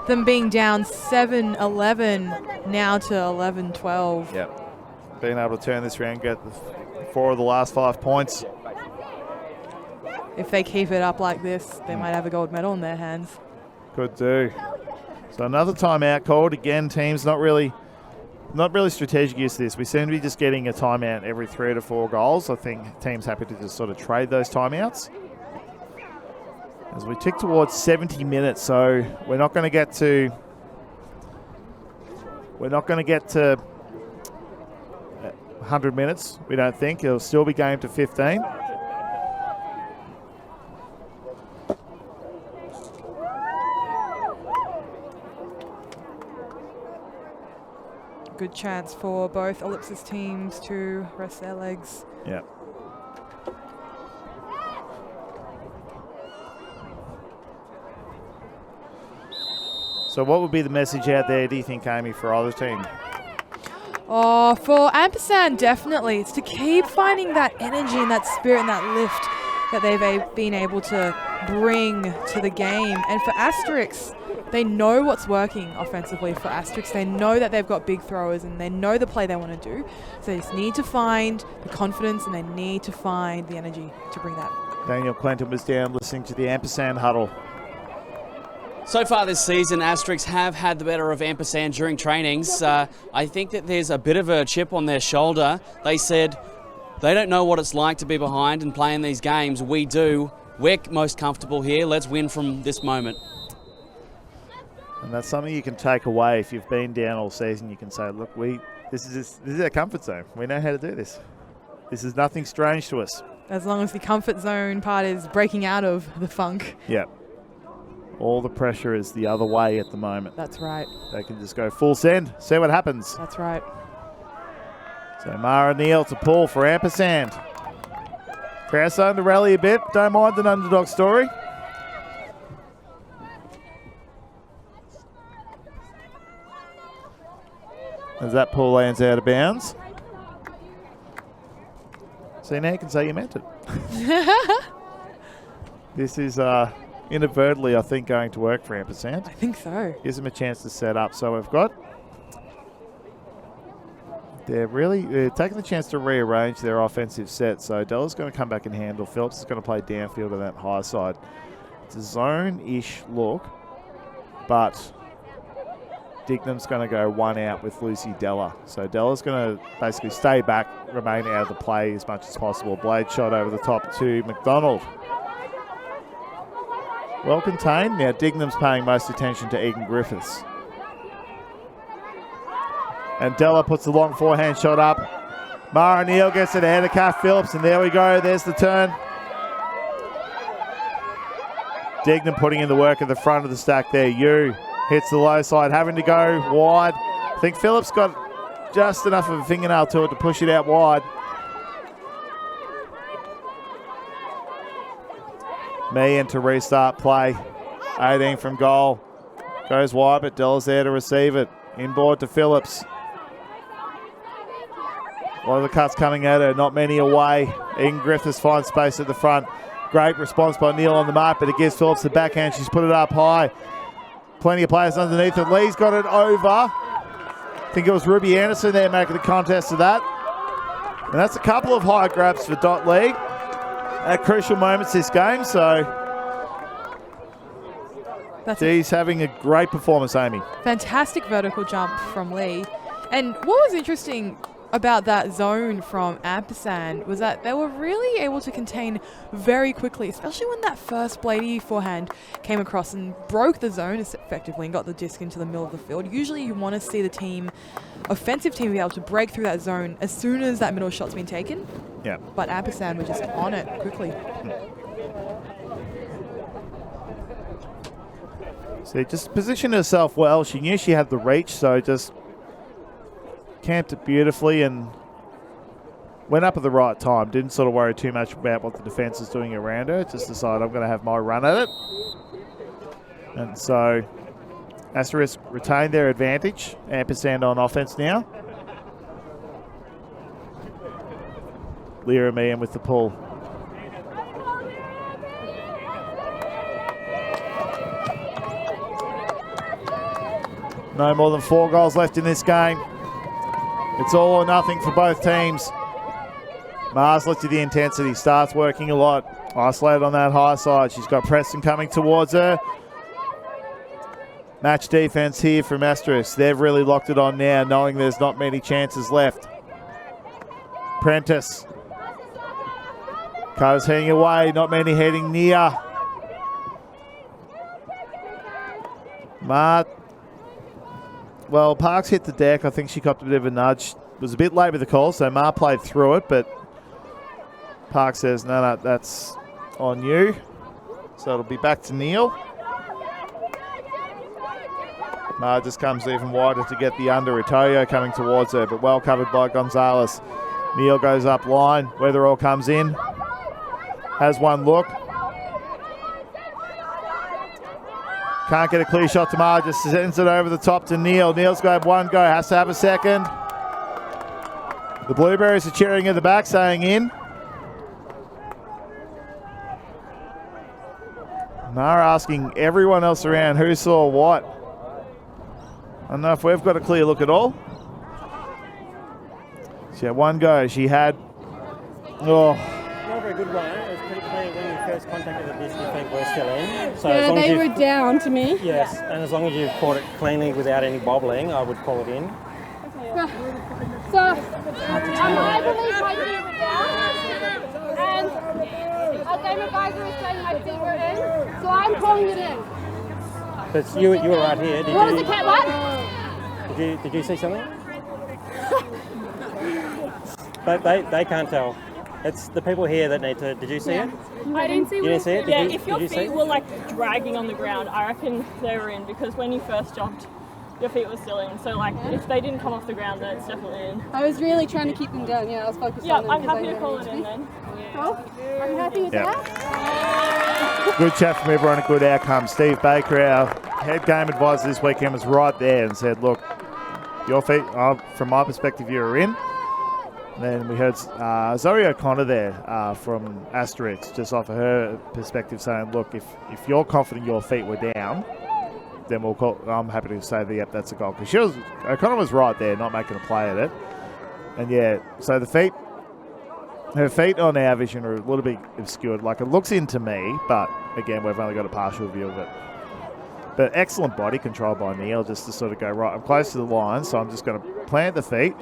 them being down 7-11 now to 11-12. Yep. Being able to turn this around, get 4 of the last 5 points. If they keep it up like this, they might have a gold medal in their hands. Could do. So another timeout called. Again, teams not really strategic use of this. We seem to be just getting a timeout every 3 to 4 goals. I think teams happy to just sort of trade those timeouts. As we tick towards 70 minutes, so we're not going to get to 100 minutes, we don't think. It'll still be game to 15. Good chance for both Ellipsis teams to rest their legs. Yeah. So what would be the message out there, do you think, Amy, for either team? Oh, for Ampersand, definitely. It's to keep finding that energy and that spirit and that lift that they've been able to bring to the game. And for Asterisk, they know what's working offensively for Asterisk. They know that they've got big throwers and they know the play they want to do. So they just need to find the confidence and they need to find the energy to bring that. Daniel Clinton was down listening to the Ampersand huddle. So far this season, Asterisk have had the better of Ampersand during trainings. I think that there's a bit of a chip on their shoulder. They said they don't know what it's like to be behind and playing these games. We do. We're most comfortable here. Let's win from this moment. And that's something you can take away if you've been down all season. You can say, look, this is our comfort zone. We know how to do this. This is nothing strange to us. As long as the comfort zone part is breaking out of the funk. Yeah. All the pressure is the other way at the moment. That's right. They can just go full send, see what happens. That's right. So Mara Neal to pull for Ampersand. Crowd starting to rally a bit. Don't mind an underdog story. As that pull lands out of bounds. See, now you can say you meant it. This is inadvertently, I think, going to work for Ampersand. I think so. Gives them a chance to set up. So we've got... They're taking the chance to rearrange their offensive set. So Della's going to come back and handle. Phillips is going to play downfield on that high side. It's a zone-ish look, but Dignam's going to go one out with Lucy Della. So Della's going to basically stay back, remain out of the play as much as possible. Blade shot over the top to McDonald. Well contained. Now Dignam's paying most attention to Egan Griffiths. And Della puts the long forehand shot up. Mara Neal gets it ahead of Kath Phillips, and there we go. There's the turn. Dignam putting in the work at the front of the stack there. Yu hits the low side, having to go wide. I think Phillips got just enough of a fingernail to it to push it out wide. Meehan to restart play. 18 from goal. Goes wide, but Della's there to receive it. Inboard to Phillips. A lot of the cuts coming at her, not many away. Egan Griffiths finds space at the front. Great response by Neal on the mark, but it gives Phillips the backhand. She's put it up high. Plenty of players underneath it. Lee's got it over. I think it was Ruby Anderson there making the contest of that. And that's a couple of high grabs for Dot Lee at crucial moments this game. So she's having a great performance, Amy. Fantastic vertical jump from Lee. And what was interesting about that zone from Ampersand was that they were really able to contain very quickly, especially when that first bladey forehand came across and broke the zone effectively and got the disc into the middle of the field. Usually you want to see the offensive team be able to break through that zone as soon as that middle shot's been taken. Yeah. But Ampersand were just on it quickly. So just positioned herself well. She knew she had the reach, so just camped it beautifully and went up at the right time. Didn't sort of worry too much about what the defence is doing around her. Just decided I'm going to have my run at it. And so Asterisk retained their advantage. Ampersand on offence now. Lyra Meehan with the pull. No more than 4 goals left in this game. It's all or nothing for both teams. Mars looks at the intensity, starts working a lot. Isolated on that high side. She's got Preston coming towards her. Match defense here from Asterisk. They've really locked it on now, knowing there's not many chances left. Prentice. Carter's heading away, not many heading near. Well, Parks hit the deck. I think she copped a bit of a nudge. Was a bit late with the call, so Ma played through it, but Parks says, no, that's on you. So it'll be back to Neal. Ma just comes even wider to get the under. Itoyo coming towards her, but well covered by Gonzalez. Neal goes up line. Weatherall comes in. Has one look. Can't get a clear shot to Ma, just sends it over the top to Neal. Neal's got one go, has to have a second. The Blueberries are cheering at the back, saying in. Mara asking everyone else around who saw what. I don't know if we've got a clear look at all. She had one go. She had... Oh. Not a very good one. It was pretty clear when you first contacted the disc, you think we're still in. So yeah, they were down to me. Yes, and as long as you caught it cleanly without any bobbling, I would call it in. So, I believe my feet were down, and our game advisor is saying my feet were in, so I'm calling it in. But you were right here. What was the cat? What? Did you see something? But they can't tell. It's the people here that need to. Did you see it? I didn't see it. You didn't see it? Yeah, if your feet were like dragging on the ground, I reckon they were in, because when you first jumped, your feet were still in. So like, if they didn't come off the ground, then it's definitely in. I was really trying to keep them down. Yeah, I was focused on them. Yeah, I'm happy to call it in then. Well, are you happy with that? Good chat from everyone, a good outcome. Steve Baker, our head game advisor this weekend, was right there and said, look, your feet, from my perspective, you're in. Then we heard Zoe O'Connor there from Asterisk, just off of her perspective, saying, look, if you're confident your feet were down, then we'll call. I'm happy to say that, yep, that's a goal. Because O'Connor was right there, not making a play at it. And yeah, so her feet on our vision are a little bit obscured. Like, it looks into me, but again, we've only got a partial view of it. But excellent body control by Neil, just to sort of go, right, I'm close to the line, so I'm just going to plant the feet.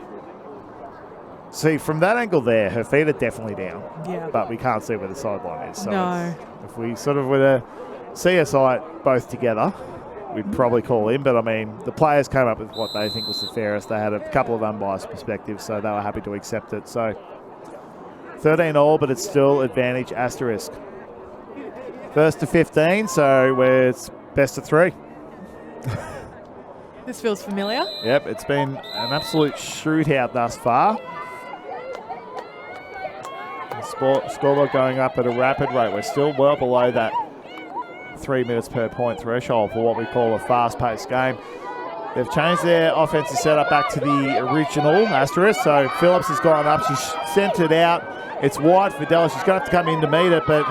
See, from that angle there, her feet are definitely down. Yeah. But we can't see where the sideline is. So No. if we sort of were to see us both together, we'd probably call in. But, I mean, the players came up with what they think was the fairest. They had a couple of unbiased perspectives, so they were happy to accept it. So 13 all, but it's still advantage Asterisk. First to 15, so we're best of 3. This feels familiar. Yep, it's been an absolute shootout thus far. Scoreboard going up at a rapid rate. We're still well below that 3 minutes per point threshold for what we call a fast-paced game. They've changed their offensive setup back to the original Asterisk. So Phillips has gone up. She's sent it out. It's wide for Della. She's going to have to come in to meet it, but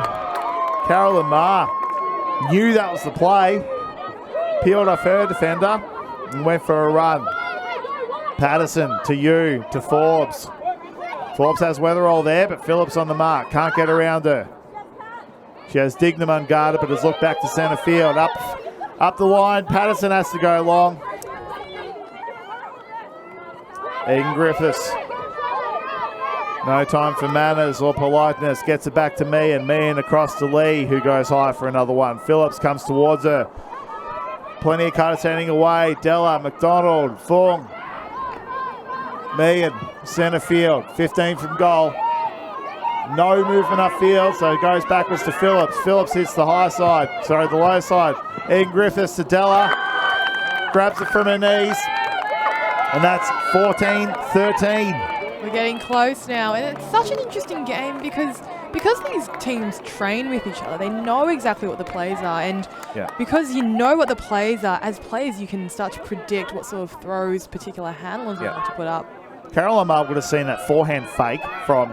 Carolyn Ma knew that was the play. Peeled off her defender and went for a run. Patterson to Forbes. Forbes has Weatherall there, but Phillips on the mark. Can't get around her. She has Dignam unguarded, but has looked back to centre field. Up the line. Patterson has to go long. Egan Griffiths. No time for manners or politeness. Gets it back to Meehan across to Lee, who goes high for another one. Phillips comes towards her. Plenty of cutters standing away. Della, McDonald, Fung. Meehan, centre field. 15 from goal. No movement upfield, so it goes backwards to Phillips. Phillips hits the low side. Egan Griffiths to Della. Grabs it from her knees. And that's 14-13. We're getting close now, and it's such an interesting game because these teams train with each other. They know exactly what the plays are, and because you know what the plays are, as players you can start to predict what sort of throws particular handlers want to put up. Caroline Marr would have seen that forehand fake from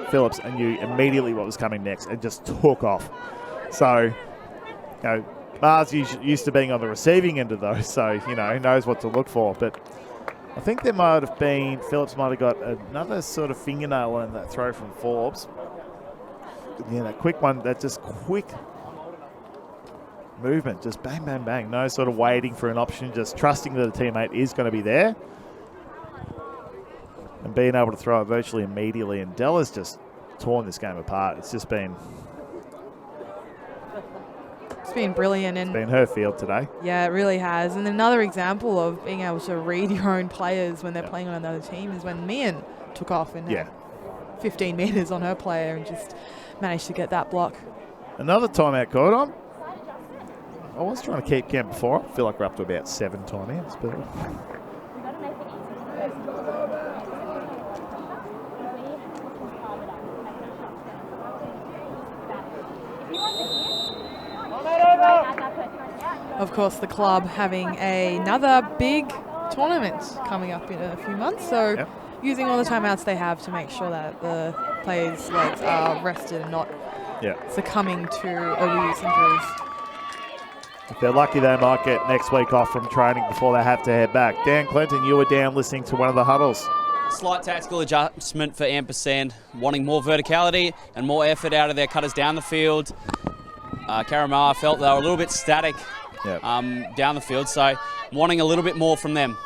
Phillips and knew immediately what was coming next and just took off. So, Marr's used to being on the receiving end of those, so, knows what to look for. But I think there might have been, Phillips might have got another sort of fingernail in that throw from Forbes. Yeah, that quick one, that just quick movement, just bang, bang, bang. No sort of waiting for an option, just trusting that a teammate is going to be there. And being able to throw it virtually immediately. And Della's just torn this game apart. It's just been... It's been brilliant. It's been her field today. Yeah, it really has. And another example of being able to read your own players when they're playing on another team is when Meehan took off and had 15 metres on her player and just managed to get that block. Another timeout called on. I was trying to keep count before. I feel like we're up to about 7 timeouts, but... Of course, the club having another big tournament coming up in a few months, so using all the timeouts they have to make sure that the players' legs are rested and not succumbing to overuse injuries. If they're lucky, they might get next week off from training before they have to head back. Dan Clinton, you were down listening to one of the huddles. Slight tactical adjustment for Ampersand, wanting more verticality and more effort out of their cutters down the field. Karamar felt they were a little bit static down the field, so wanting a little bit more from them.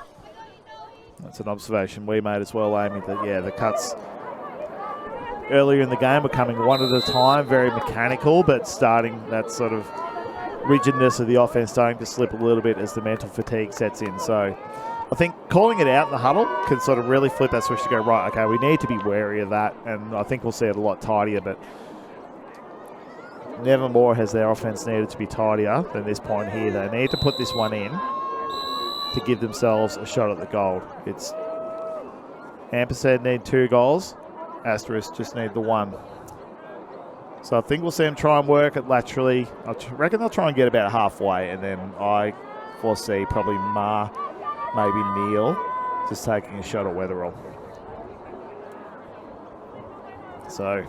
That's an observation we made as well, Amy, that, the cuts earlier in the game were coming one at a time, very mechanical, but starting that sort of rigidness of the offense starting to slip a little bit as the mental fatigue sets in. So I think calling it out in the huddle can sort of really flip that switch to go, right, okay, we need to be wary of that, and I think we'll see it a lot tidier, but never more has their offense needed to be tidier than this point here. They need to put this one in to give themselves a shot at the goal. It's Ampersand need 2 goals. Asterisk just need the 1. So I think we'll see them try and work it laterally. I reckon they'll try and get about halfway, and then I foresee probably Ma, maybe Neil, just taking a shot at Weatherall. So,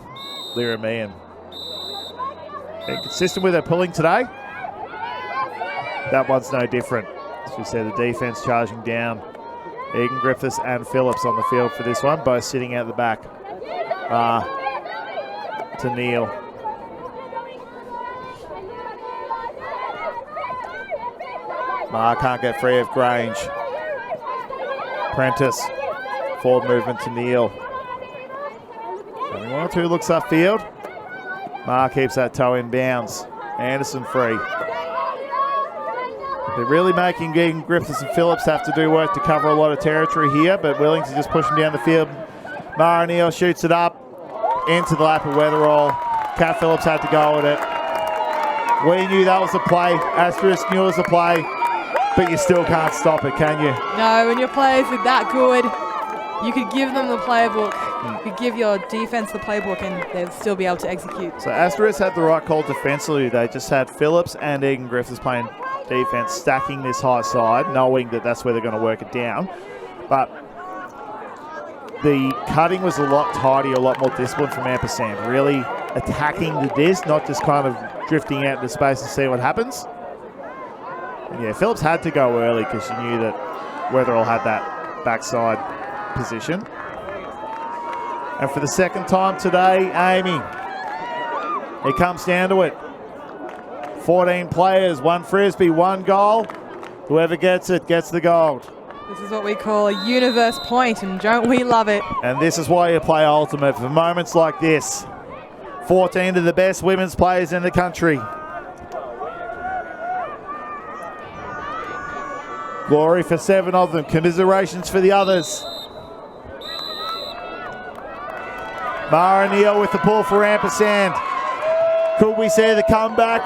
Lyra Meehan being consistent with her pulling today. That one's no different. As we said, the defence charging down. Egan Griffiths and Phillips on the field for this one, both sitting out the back to Neil. Ma can't get free of Grange. Prentice, forward movement to Neil. Only 1 or 2 looks upfield. Ma keeps that toe in bounds. Anderson free. They're really making Egan Griffiths and Phillips have to do work to cover a lot of territory here, but willing to just push them down the field. Mara Neal shoots it up into the lap of Weatherall. Kat Phillips had to go at it. We knew that was the play. Asterisk knew it was the play, but you still can't stop it, can you? No, when your players are that good, you could give them the playbook. You could give your defense the playbook and they'd still be able to execute. So Asterisk had the right call defensively. They just had Phillips and Egan Griffiths playing defense, stacking this high side, knowing that that's where they're going to work it down. But the cutting was a lot tidier, a lot more disciplined from Ampersand, really attacking the disc, not just kind of drifting out into space and see what happens. And yeah, Phillips had to go early because she knew that Weatherall had that backside position. And for the second time today, Amy, it comes down to it. 14 players, 1 frisbee, 1 goal. Whoever gets it gets the gold. This is what we call a universe point, and don't we love it? And this is why you play Ultimate, for moments like this. 14 of the best women's players in the country. Glory for 7 of them, commiserations for the others. Mara Neal with the pull for Ampersand. Could we see the comeback?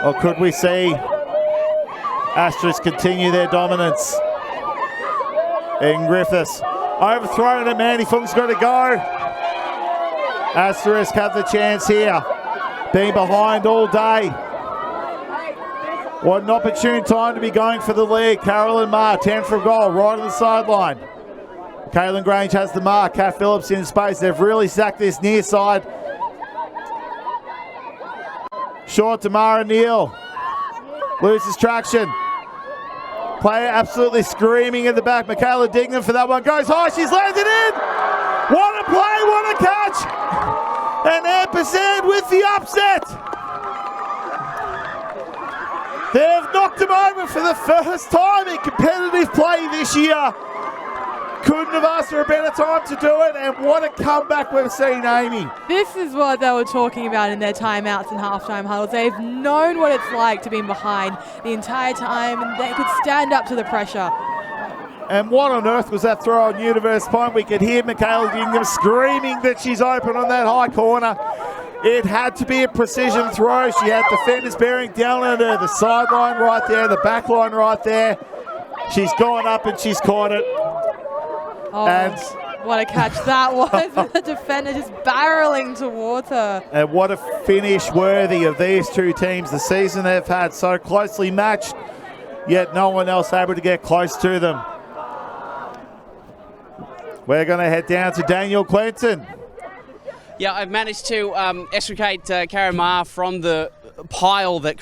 Or could we see Asterisk continue their dominance? Egan Griffiths overthrown it. Mandy Fung's got to go. Asterisk have the chance here. Being behind all day. What an opportune time to be going for the lead. Carolyn Ma, 10 for a goal, right on the sideline. Caitlin Grange has the mark. Kat Phillips in space. They've really sacked this near side. Short to Mara Neal. Loses traction. Player absolutely screaming at the back. Michaela Dignan for that one. Goes high. She's landed in. What a play. What a catch. And Ampersand with the upset. They've knocked him over for the first time in competitive play this year. Couldn't have asked for a better time to do it, and what a comeback we've seen, Amy. This is what they were talking about in their timeouts and halftime huddles. They've known what it's like to be behind the entire time, and they could stand up to the pressure. And what on earth was that throw on Universe Point? We could hear Michaela Dingham screaming that she's open on that high corner. It had to be a precision throw. She had defenders bearing down on her, the sideline right there, the back line right there. She's gone up and she's caught it. Oh, and what a catch that was. The defender just barreling towards her. And what a finish worthy of these two teams. The season they've had so closely matched, yet no one else able to get close to them. We're going to head down to Daniel Quentin. Yeah, I've managed to extricate Karen Ma from the pile that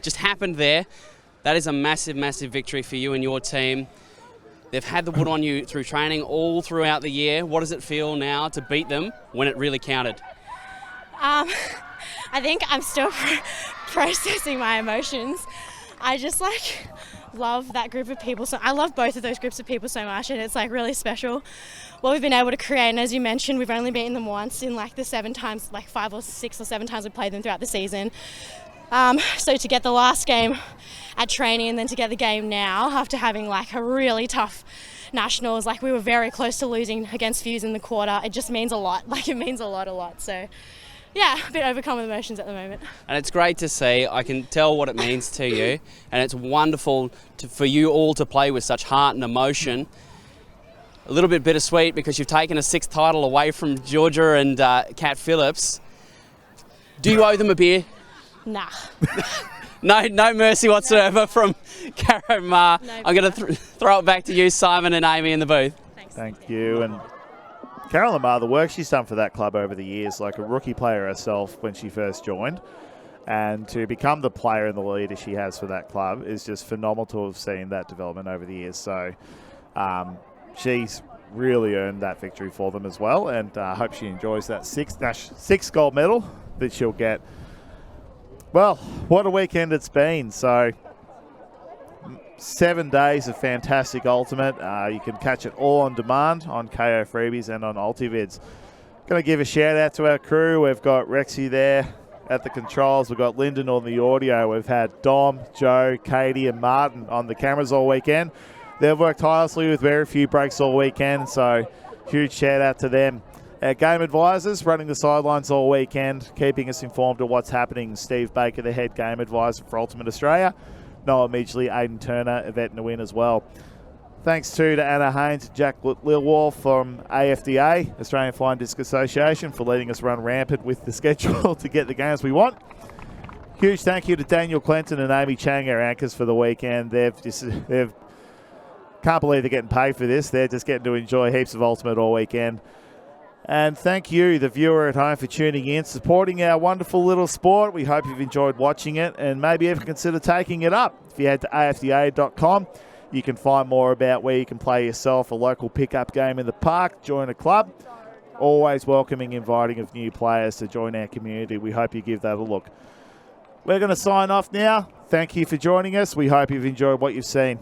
just happened there. That is a massive, massive victory for you and your team. They've had the wood on you through training all throughout the year. What does it feel now to beat them when it really counted? I think I'm still processing my emotions. I just love that group of people. So I love both of those groups of people so much, and it's really special what we've been able to create. And as you mentioned, we've only beaten them once in the 7 times, 5 or 6 or 7 times we've played them throughout the season. So to get the last game at training and then to get the game now after having a really tough nationals, we were very close to losing against Fuse in the quarter. It just means a lot. It means a lot. So yeah, a bit overcome with emotions at the moment. And it's great to see. I can tell what it means to you, and it's wonderful for you all to play with such heart and emotion. A little bit bittersweet because you've taken a 6th title away from Georgia and Kat Phillips. Do you owe them a beer? Nah. No mercy whatsoever from Karen Ma. No, I'm going to throw it back to you, Simon and Amy in the booth. Thank you. And Carol Lamar, the work she's done for that club over the years, like a rookie player herself when she first joined, and to become the player and the leader she has for that club is just phenomenal to have seen that development over the years. So she's really earned that victory for them as well, and I hope she enjoys that sixth gold medal that she'll get. Well, what a weekend it's been. So 7 days of fantastic Ultimate. You can catch it all on demand on Kayo Freebies and on Ultivids. Going to give a shout out to our crew. We've got Rexy there at the controls. We've got Lyndon on the audio. We've had Dom, Joe, Katie and Martin on the cameras all weekend. They've worked tirelessly with very few breaks all weekend, so huge shout out to them. Our game advisors running the sidelines all weekend, keeping us informed of what's happening. Steve Baker, the head game advisor for Ultimate Australia. Noah Midgley, Aidan Turner, Yvette Nguyen as well. Thanks too to Anna Haynes and Jack Lilwall from AFDA, Australian Flying Disc Association, for letting us run rampant with the schedule to get the games we want. Huge thank you to Daniel Clinton and Amy Chang, our anchors for the weekend. They've can't believe they're getting paid for this. They're just getting to enjoy heaps of Ultimate all weekend. And thank you, the viewer at home, for tuning in, supporting our wonderful little sport. We hope you've enjoyed watching it and maybe even consider taking it up. If you head to afda.com, you can find more about where you can play yourself a local pickup game in the park, join a club. Always welcoming, inviting of new players to join our community. We hope you give that a look. We're going to sign off now. Thank you for joining us. We hope you've enjoyed what you've seen.